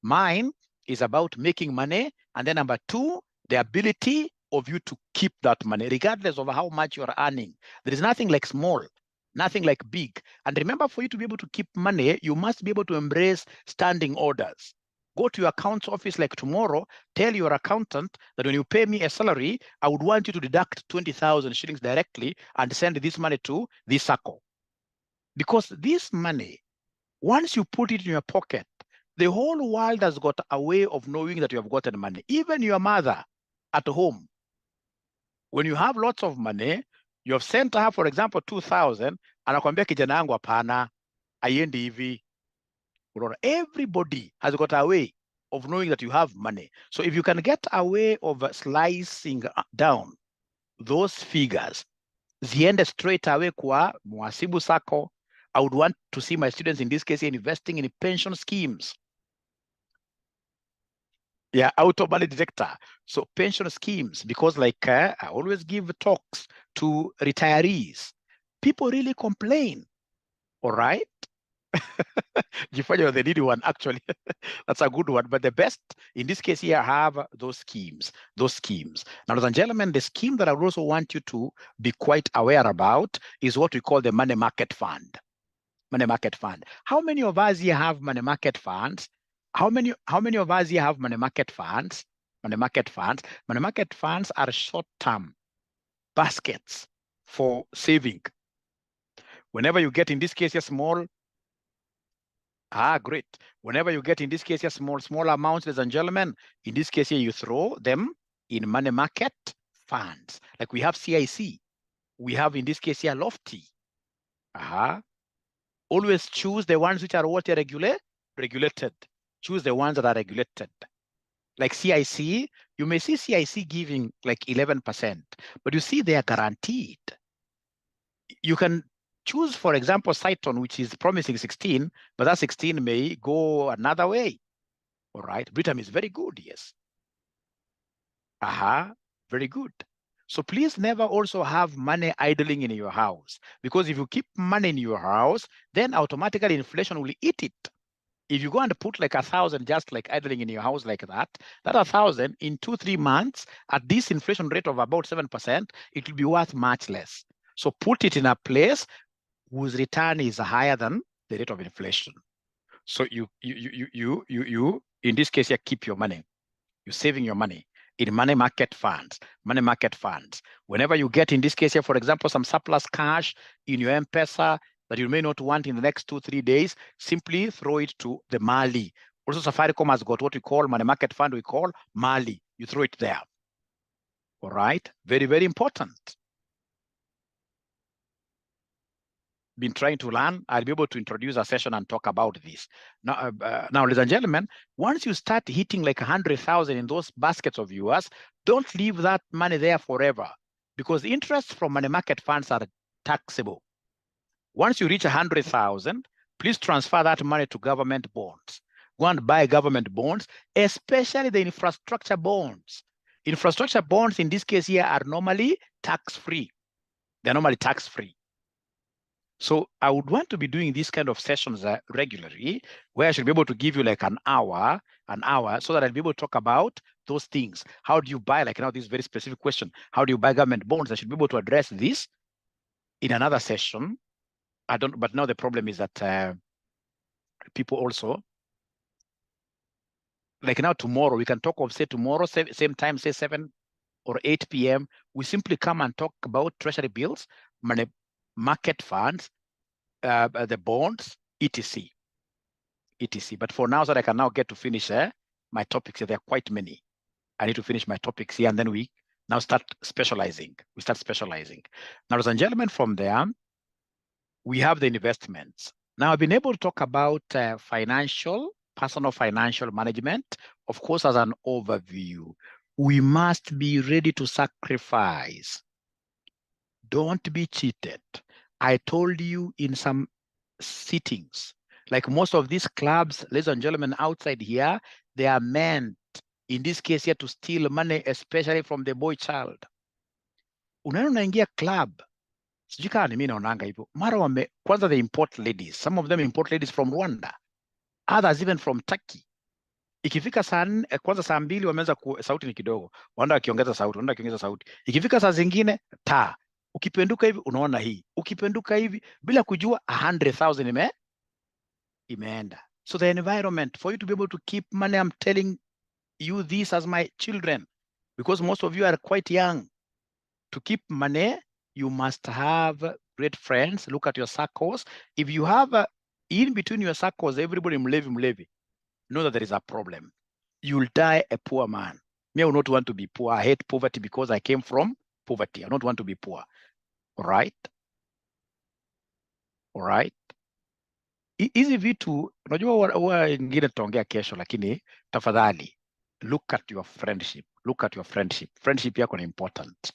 Mine is about making money. And then number 2, the ability of you to keep that money, regardless of how much you're earning. There is nothing like small, nothing like big. And remember, for you to be able to keep money, you must be able to embrace standing orders. Go to your account's office like tomorrow, tell your accountant that when you pay me a salary, I would want you to deduct 20,000 shillings directly and send this money to this circle. Because this money, once you put it in your pocket, the whole world has got a way of knowing that you have gotten money. Even your mother at home, when you have lots of money, you have sent her, for example, 2,000, anakwambia kijana yangu hapana, aiendi hivi. Everybody has got a way of knowing that you have money. So if you can get a way of slicing down those figures, ziende straight away kwa mwasibu sako. I would want to see my students in this case investing in pension schemes. Yeah, auto money detector. So pension schemes, because like I always give talks to retirees. People really complain. All right. Jifanya the needy one, actually. That's a good one. But the best in this case here, I have those schemes. Now, ladies and gentlemen, the scheme that I would also want you to be quite aware about is what we call the money market fund. Money market fund. How many of us here have money market funds? How many of us here have money market funds? Money market funds. Money market funds are short-term baskets for saving. Whenever you get, in this case, a small, great. Whenever you get, in this case, a small amounts, ladies and gentlemen, in this case here, you throw them in money market funds. Like we have CIC. We have, in this case here, Lofty. Always choose the ones which are what are regulated. Choose the ones that are regulated. Like CIC, you may see CIC giving like 11%, but you see they are guaranteed. You can choose, for example, Cyton, which is promising 16, but that 16 may go another way. All right, Britam is very good, yes. Very good. So please never also have money idling in your house, because if you keep money in your house, then automatically inflation will eat it. If you go and put like 1,000 just like idling in your house like that 1,000 in 2-3 months at this inflation rate of about 7%, it will be worth much less. So put it in a place whose return is higher than the rate of inflation. So you in this case, you keep your money. You're saving your money in money market funds. Money market funds. Whenever you get, in this case here, for example, some surplus cash in your M-Pesa that you may not want in the next 2-3 days, simply throw it to the Mali. Also, Safaricom has got what we call money market fund, we call Mali. You throw it there. All right, very, very important. Been trying to learn. I'll be able to introduce a session and talk about this. Now, ladies and gentlemen, once you start hitting like 100,000 in those baskets of yours, don't leave that money there forever, because the interests from money market funds are taxable. Once you reach 100,000, please transfer that money to government bonds. Go and buy government bonds, especially the infrastructure bonds. Infrastructure bonds in this case here are normally tax-free. They're normally tax-free. So I would want to be doing these kind of sessions regularly, where I should be able to give you like an hour, so that I'll be able to talk about those things. How do you buy, like now this very specific question, how do you buy government bonds? I should be able to address this in another session. But now the problem is that people also, like now tomorrow, we can talk of, say tomorrow, same time, say 7 or 8 p.m. We simply come and talk about treasury bills, money market funds, the bonds, etc. But for now, so that I can now get to finish my topics, there are quite many. I need to finish my topics here, and then we now start specializing. Now, ladies and gentlemen, from there, we have the investments. Now, I've been able to talk about personal financial management, of course, as an overview. We must be ready to sacrifice. Don't be cheated. I told you in some sittings, like most of these clubs, ladies and gentlemen, outside here, they are meant, in this case here, to steal money, especially from the boy child. Unaingia club, sijui kama ni mimi naonanga hivyo, mara kwanza they import ladies. Some of them import ladies from Rwanda, others even from Turkey. Ikifika kwanza saa 2 wameanza sauti ni kidogo, wanda wakiongeza sauti, ikifika saa zingine taa, ukipenduka hivi unaona hii, ukipenduka hivi bila kujua 100,000 imeenda. So the environment for you to be able to keep money, I'm telling you this as my children, because most of you are quite young. To keep money, you must have great friends. Look at your circles. If you have in between your circles, everybody mlevi, know that there is a problem. You'll die a poor man. Me, I would not want to be poor. I hate poverty because I came from poverty. I don't want to be poor. All right? Hizi vitu, unajua ingine tutaongea kesho, lakini tafadhali, look at your friendship. Friendship yako ni important.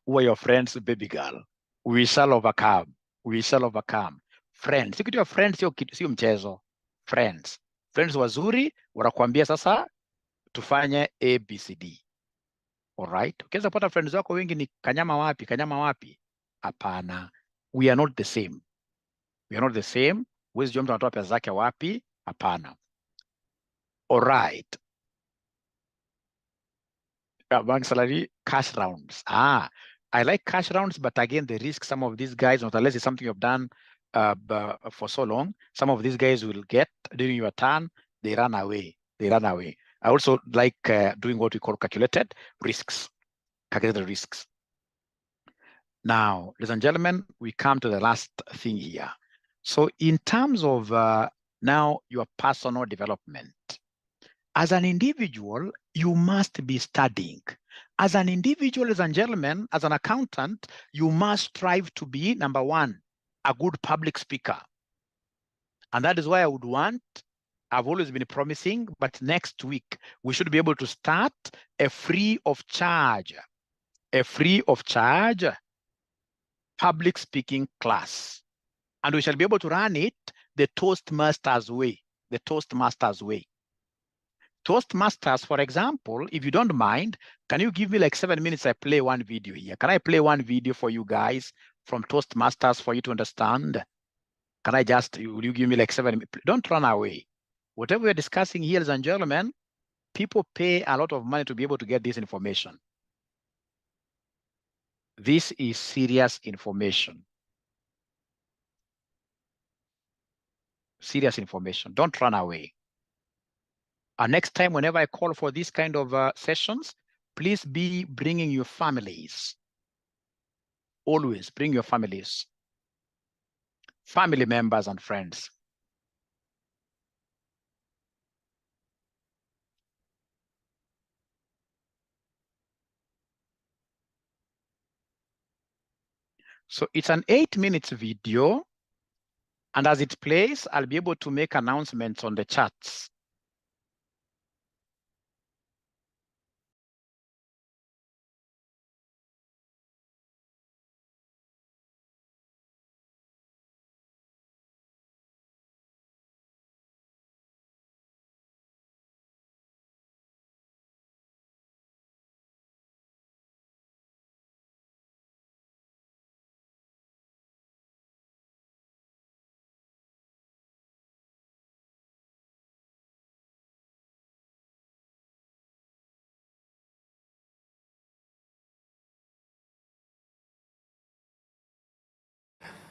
Who are your friends, baby girl? We shall overcome. Friends. Sikitu ya friends sio mchezo. Friends wazuri wanakuambia sasa tufanye ABCD. Alright? Ukiweza kupata friends wako wengi ni kanyama wapi? Hapana. We are not the same. Huwezi jua mtu anatoa pesa zake wapi? Hapana. Alright. Bank salary, cash rounds. I like cash rounds, but again, the risk, some of these guys, not unless it's something you've done for so long. Some of these guys will get during your turn, they run away. They run away. I also like doing what we call calculated risks. Calculated risks. Now, ladies and gentlemen, we come to the last thing here. So in terms of now your personal development, as an individual, you must be studying. As an individual, ladies and gentlemen, as an accountant, you must strive to be, number one, a good public speaker. And that is why I would want, I've always been promising, but next week, we should be able to start a free of charge public speaking class. And we shall be able to run it the Toastmasters way, Toastmasters, for example, if you don't mind, can you give me like 7 minutes? I play one video here. Can I play one video for you guys from Toastmasters for you to understand? Can I just, will you give me like 7 minutes? Don't run away. Whatever we're discussing here, ladies and gentlemen, people pay a lot of money to be able to get this information. This is serious information. Serious information. Don't run away. And next time, whenever I call for these kind of sessions, please be bringing your families. Always bring your families, family members and friends. So it's an 8 minutes video. And as it plays, I'll be able to make announcements on the chats.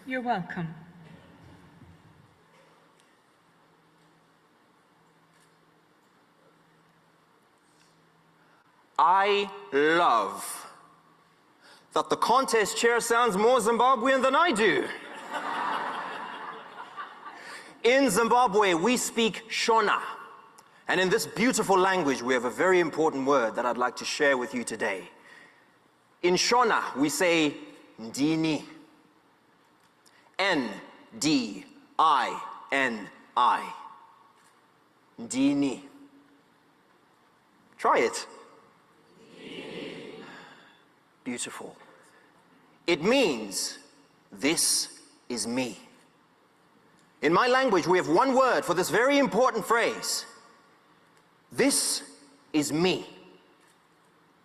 You're welcome. I love that the contest chair sounds more Zimbabwean than I do. In Zimbabwe, we speak Shona. And in this beautiful language, we have a very important word that I'd like to share with you today. In Shona, we say Ndini. N-D-I-N-I. Ndini. Try it. Beautiful. It means, this is me. In my language, we have one word for this very important phrase. This is me.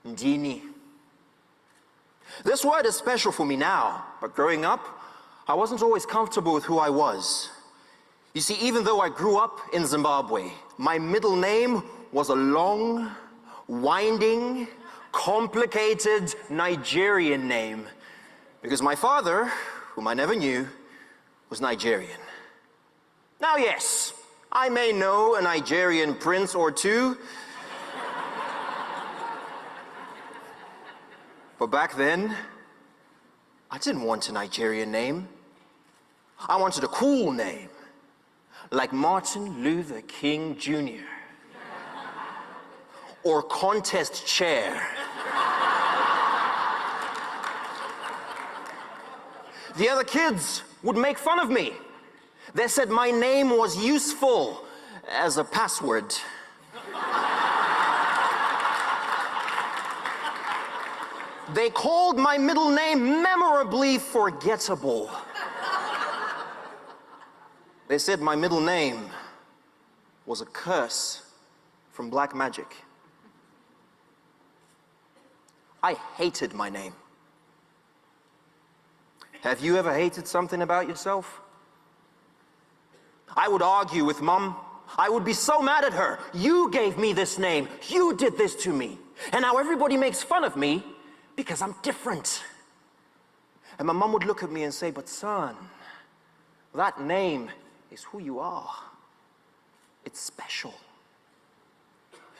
Ndini. This word is special for me now, but growing up, I wasn't always comfortable with who I was. You see, even though I grew up in Zimbabwe, my middle name was a long, winding, complicated Nigerian name, because my father, whom I never knew, was Nigerian. Now yes, I may know a Nigerian prince or two, but back then, I didn't want a Nigerian name. I wanted a cool name, like Martin Luther King Jr. or contest chair. The other kids would make fun of me. They said my name was useful as a password. They called my middle name memorably forgettable. They said my middle name was a curse from black magic. I hated my name. Have you ever hated something about yourself? I would argue with Mom. I would be so mad at her. You gave me this name. You did this to me. And now everybody makes fun of me because I'm different. And my mom would look at me and say, but son, That name is who you are. It's special.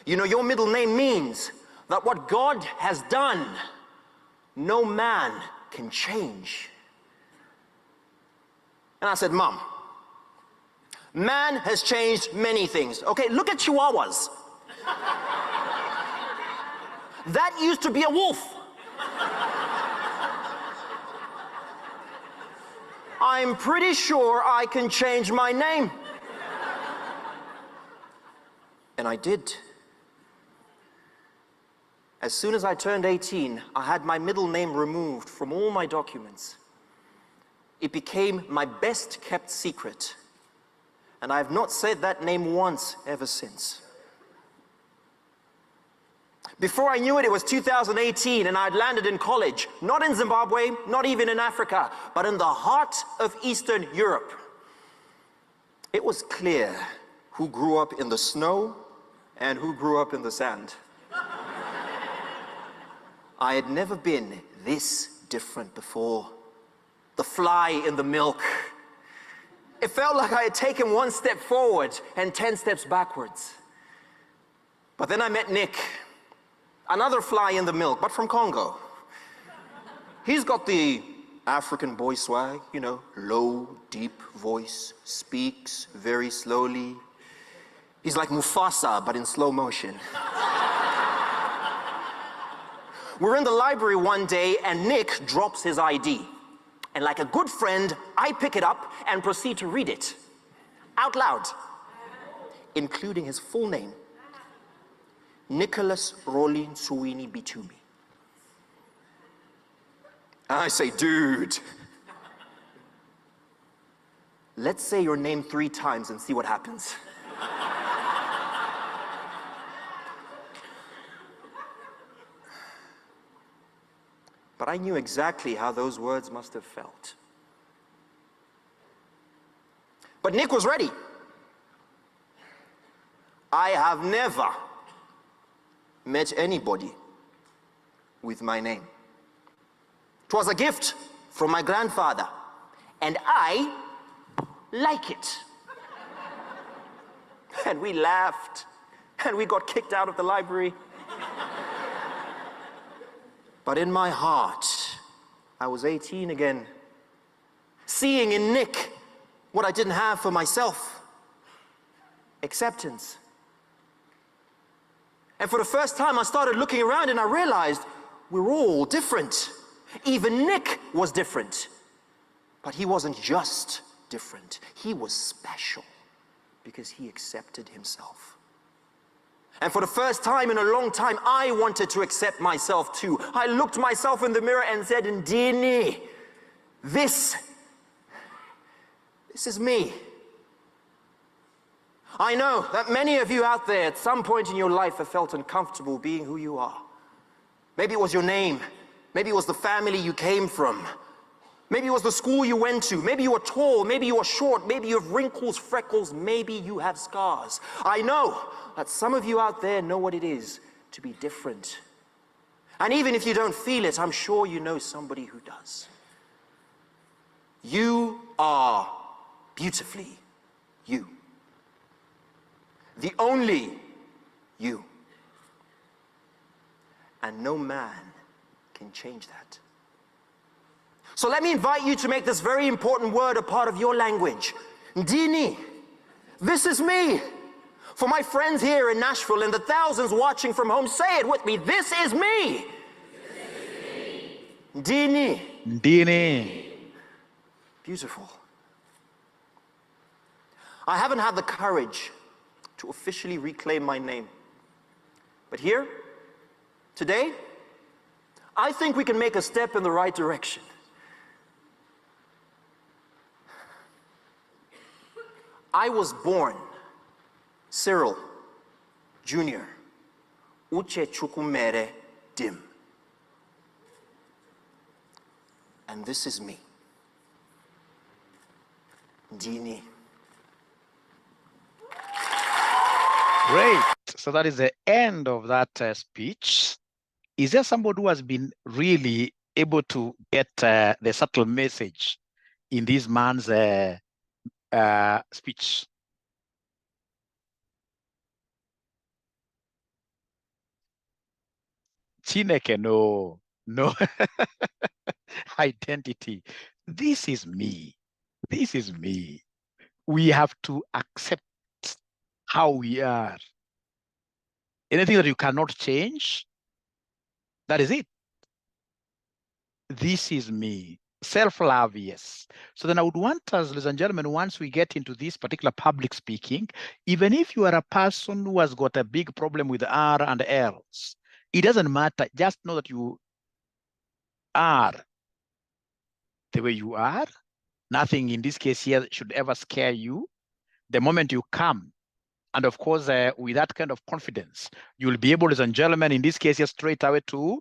You know, your middle name means that what God has done, no man can change. And I said, Mom, man has changed many things. Okay, look at Chihuahuas. That used to be a wolf. I'm pretty sure I can change my name. And I did. As soon as I turned 18, I had my middle name removed from all my documents. It became my best kept secret. And I have not said that name once ever since. Before I knew it, it was 2018 and I'd landed in college, not in Zimbabwe, not even in Africa, but in the heart of Eastern Europe. It was clear who grew up in the snow and who grew up in the sand. I had never been this different before. The fly in the milk. It felt like I had taken one step forward and 10 steps backwards. But then I met Nick, another fly in the milk, but from Congo. He's got the African boy swag, you know, low, deep voice, speaks very slowly. He's like Mufasa, but in slow motion. We're in the library one day and Nick drops his ID. And like a good friend, I pick it up and proceed to read it out loud, including his full name, Nicholas Rolin Suwini Bitumi. I say, dude, let's say your name 3 times and see what happens. But I knew exactly how those words must have felt. But Nick was ready. I have never met anybody with my name. It was a gift from my grandfather, and I like it. And we laughed, and we got kicked out of the library. But in my heart, I was 18 again, seeing in Nick what I didn't have for myself: acceptance. And for the first time, I started looking around and I realized we're all different. Even Nick was different. But he wasn't just different. He was special because he accepted himself. And for the first time in a long time, I wanted to accept myself too. I looked myself in the mirror and said, Ndini, this is me. I know that many of you out there at some point in your life have felt uncomfortable being who you are. Maybe it was your name. Maybe it was the family you came from. Maybe it was the school you went to. Maybe you were tall. Maybe you were short. Maybe you have wrinkles, freckles. Maybe you have scars. I know that some of you out there know what it is to be different. And even if you don't feel it, I'm sure you know somebody who does. You are beautifully you. The only you. And no man can change that. So let me invite you to make this very important word a part of your language. Ndini. This is me. For my friends here in Nashville and the thousands watching from home, say it with me. This is me. Ndini. Ndini. Beautiful. I haven't had the courage to officially reclaim my name. But here, today, I think we can make a step in the right direction. I was born Cyril Jr. Uche Chukwumere Dim. And this is me. Ndini. Great. So that is the end of that speech. Is there somebody who has been really able to get the subtle message in this man's speech. Chineke, no. Identity. This is me. This is me. We have to accept how we are. Anything that you cannot change, that is it. This is me. Self-love, yes. So then I would want us, ladies and gentlemen, once we get into this particular public speaking, even if you are a person who has got a big problem with R and L's, it doesn't matter. Just know that you are the way you are. Nothing in this case here should ever scare you. The moment you come, and of course, with that kind of confidence, you'll be able, ladies and gentlemen, in this case here, straight away to,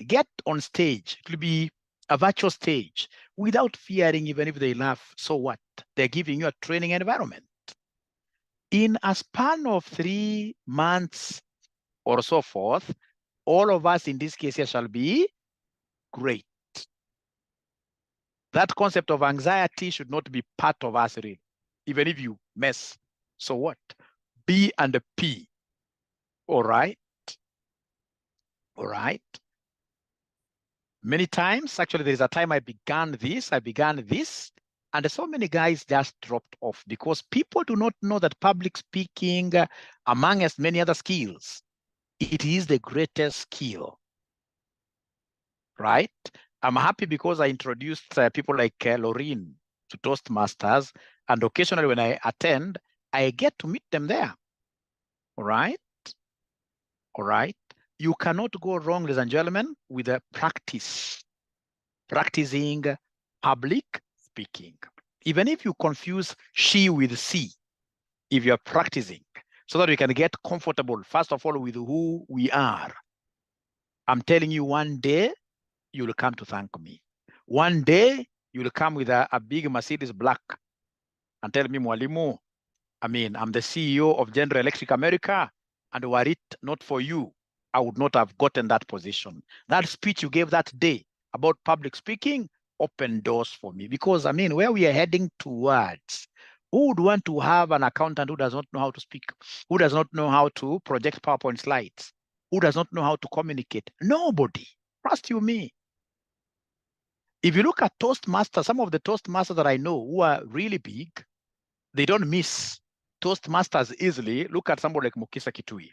get on stage. It will be a virtual stage without fearing, even if they laugh, so what? They're giving you a training environment. In a span of 3 months or so forth, all of us in this case here shall be great. That concept of anxiety should not be part of us, really. Even if you mess, so what? B and a P. All right. All right. Many times, actually, there's a time I began this, and so many guys just dropped off because people do not know that public speaking, among as many other skills, it is the greatest skill, right? I'm happy because I introduced people like Lorraine to Toastmasters, and occasionally when I attend, I get to meet them there, all right? All right. You cannot go wrong, ladies and gentlemen, with a practicing public speaking. Even if you confuse she with C, if you're practicing, so that we can get comfortable, first of all, with who we are. I'm telling you, one day, you'll come to thank me. One day, you'll come with a big Mercedes black and tell me, Mwalimu, I'm the CEO of General Electric America, and were it not for you, I would not have gotten that position. That speech you gave that day about public speaking opened doors for me because, where we are heading towards, who would want to have an accountant who does not know how to speak, who does not know how to project PowerPoint slides, who does not know how to communicate? Nobody. Trust you me. If you look at Toastmasters, some of the Toastmasters that I know who are really big, they don't miss Toastmasters easily. Look at somebody like Mukisa Kitui.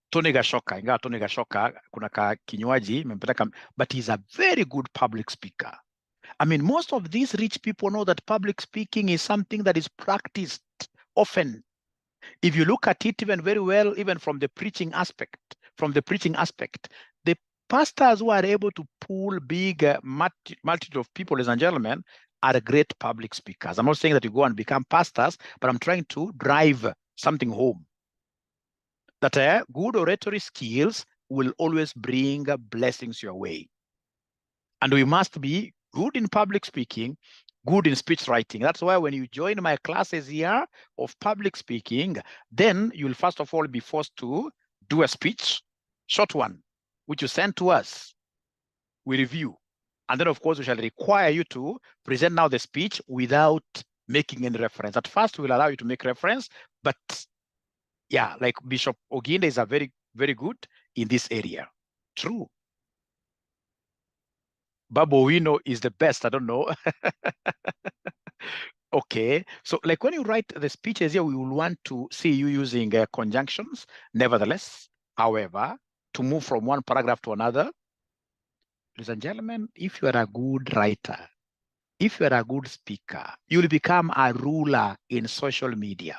Tony Gashoka, ingawa Tony Gashoka kuna kinywaji imempeleka, but he's a very good public speaker. Most of these rich people know that public speaking is something that is practiced often. If you look at it even very well, even from the preaching aspect, the pastors who are able to pull big multitude of people, ladies and gentlemen, are great public speakers. I'm not saying that you go and become pastors, but I'm trying to drive something home. That good oratory skills will always bring blessings your way. And we must be good in public speaking, good in speech writing. That's why when you join my classes here of public speaking, then you'll first of all be forced to do a speech, short one, which you send to us. We review. And then, of course, we shall require you to present now the speech without making any reference. At first, we'll allow you to make reference, but yeah, like Bishop Oginde is a very, very good in this area. True. Babu Wino is the best. I don't know. Okay. So like when you write the speeches here, we will want to see you using conjunctions. Nevertheless, however, to move from one paragraph to another, ladies and gentlemen, if you are a good writer, if you are a good speaker, you'll become a ruler in social media.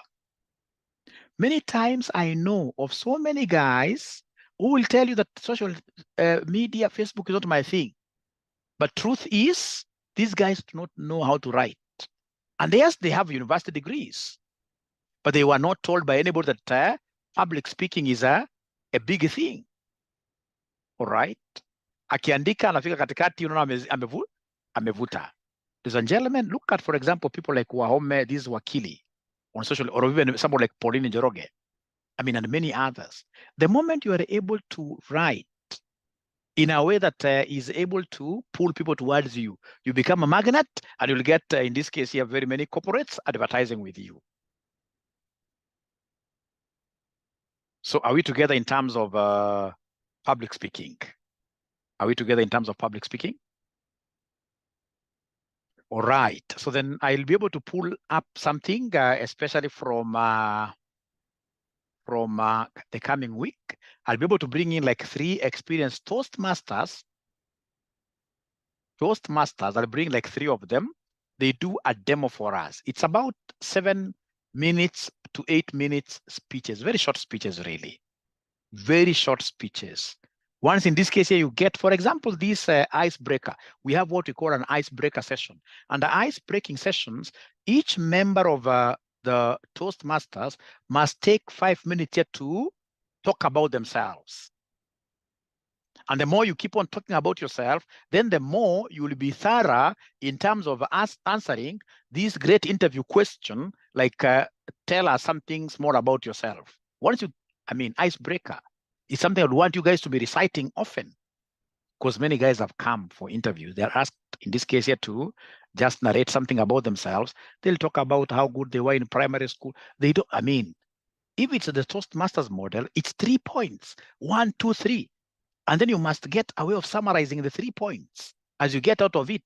Many times I know of so many guys who will tell you that social media, Facebook is not my thing. But truth is, these guys do not know how to write. And yes, they have university degrees, but they were not told by anybody that public speaking is a big thing. All right? Akiandika anafika katikati, unaona amevuta. Ladies and gentlemen, look at, for example, people like Wahome, this Wakili, on social, or even somebody like Pauline Njoroge, and many others. The moment you are able to write in a way that is able to pull people towards you. You become a magnet, and you'll get, in this case here, very many corporates advertising with you. So are we together in terms of public speaking? Are we together in terms of public speaking? All right. So then I'll be able to pull up something, especially from the coming week. I'll be able to bring in like 3 experienced Toastmasters. I'll bring like 3 of them. They do a demo for us. It's about 7 minutes to 8 minutes speeches, very short speeches, really. Very short speeches. Once in this case here, you get, for example, this icebreaker. We have what we call an icebreaker session. And the ice-breaking sessions, each member of the Toastmasters must take 5 minutes here to talk about themselves. And the more you keep on talking about yourself, then the more you will be thorough in terms of answering this great interview question, like tell us some things more about yourself. Once you, icebreaker is something I would want you guys to be reciting often, because many guys have come for interviews. They're asked, in this case here, to just narrate something about themselves. They'll talk about how good they were in primary school. They don't, if it's the Toastmasters model, it's 3 points, 1, 2, 3. And then you must get a way of summarizing the 3 points as you get out of it.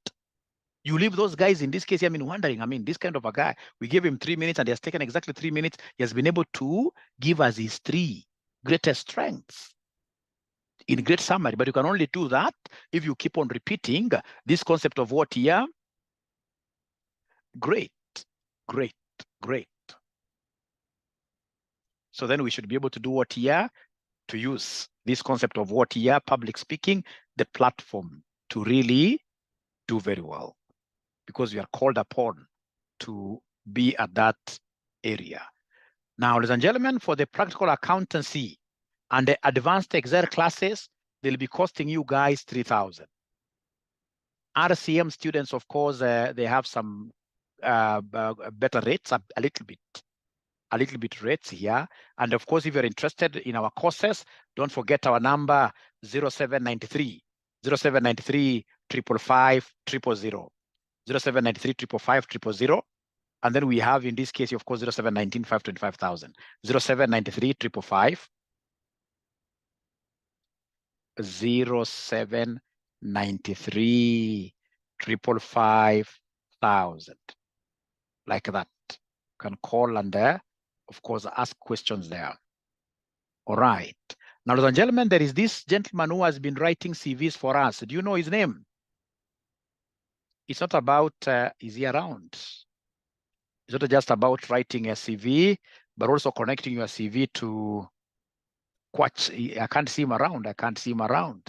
You leave those guys, in this case, wondering, this kind of a guy, we gave him 3 minutes and he has taken exactly 3 minutes. He has been able to give us his 3 greatest strengths in great summary. But you can only do that if you keep on repeating this concept of what here? Great, great, great. So then we should be able to do what here? To use this concept of what here? Public speaking, the platform to really do very well, because we are called upon to be at that area. Now, ladies and gentlemen, for the practical accountancy and the advanced Excel classes, they'll be costing you guys $3,000. RCM students, of course, they have some better rates, a little bit rates here. And of course, if you're interested in our courses, don't forget our number 0793 555 000. 0793 555 000. And then we have, in this case, of course, 0719 525,000. 0793 555 0793 555,000. Like that. You can call and of course, ask questions there. All right. Now, ladies and gentlemen, there is this gentleman who has been writing CVs for us. Do you know his name? It's not about, is he around? It's not just about writing a CV, but also connecting your CV to Quatch. I can't see him around. I can't see him around.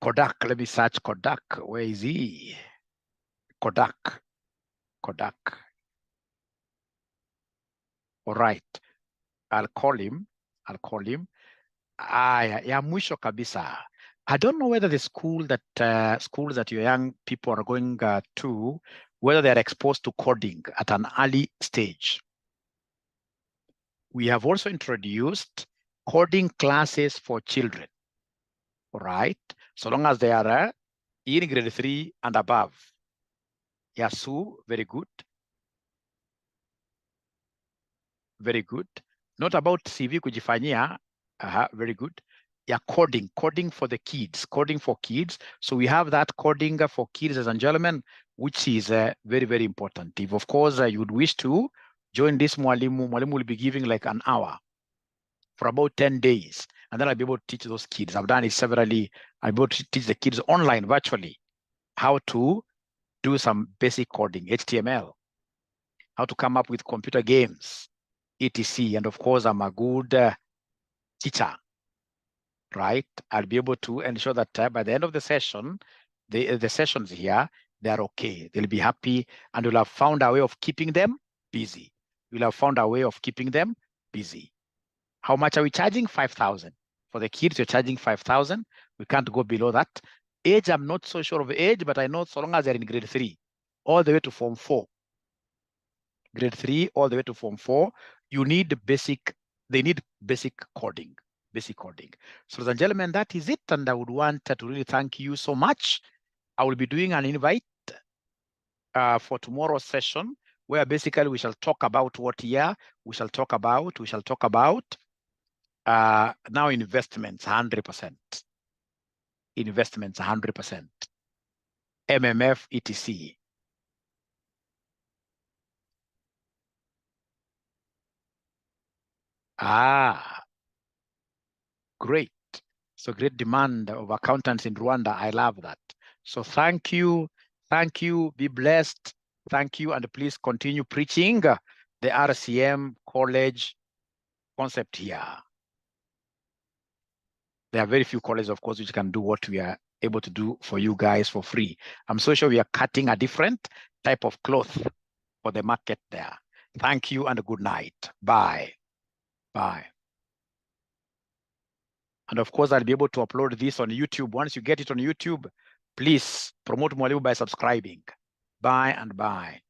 Kodak, let me search Kodak. Where is he? Kodak. All right. I'll call him. Ya mwisho kabisa. I don't know whether the schools that your young people are going to, whether they're exposed to coding at an early stage. We have also introduced coding classes for children. All right. So long as they are in grade 3 and above. Yasu, very good. Not about CV kujifanyia. Very good. Yeah, coding for the kids, coding for kids. So we have that coding for kids, ladies and gentlemen, which is very, very important. If, of course, you would wish to join this Mwalimu will be giving like an hour for about 10 days. And then I'll be able to teach those kids. I've done it severally. I'll be able to teach the kids online, virtually, how to do some basic coding, HTML, how to come up with computer games, etc. And of course, I'm a good teacher, right? I'll be able to ensure that by the end of the session, the sessions here, they're okay. They'll be happy, and we'll have found a way of keeping them busy. How much are we charging? 5,000. For the kids, you're charging 5,000. We can't go below that. Age, I'm not so sure of age, but I know so long as they're in grade 3, all the way to form 4. grade 3 all the way to Form 4, you need they need basic coding. So ladies and gentlemen, that is it. And I would want to really thank you so much. I will be doing an invite for tomorrow's session, where basically we shall talk about what year, we shall talk about now investments 100%. Investments 100%. MMF, etc. Great. So great demand of accountants in Rwanda. I love that. So thank you. Thank you. Be blessed. Thank you. And please continue preaching the RCM College concept here. There are very few colleges, of course, which can do what we are able to do for you guys for free. I'm so sure we are cutting a different type of cloth for the market there. Thank you and good night. Bye. Bye. And of course, I'll be able to upload this on YouTube. Once you get it on YouTube, please promote Mwalimu by subscribing. Bye and bye.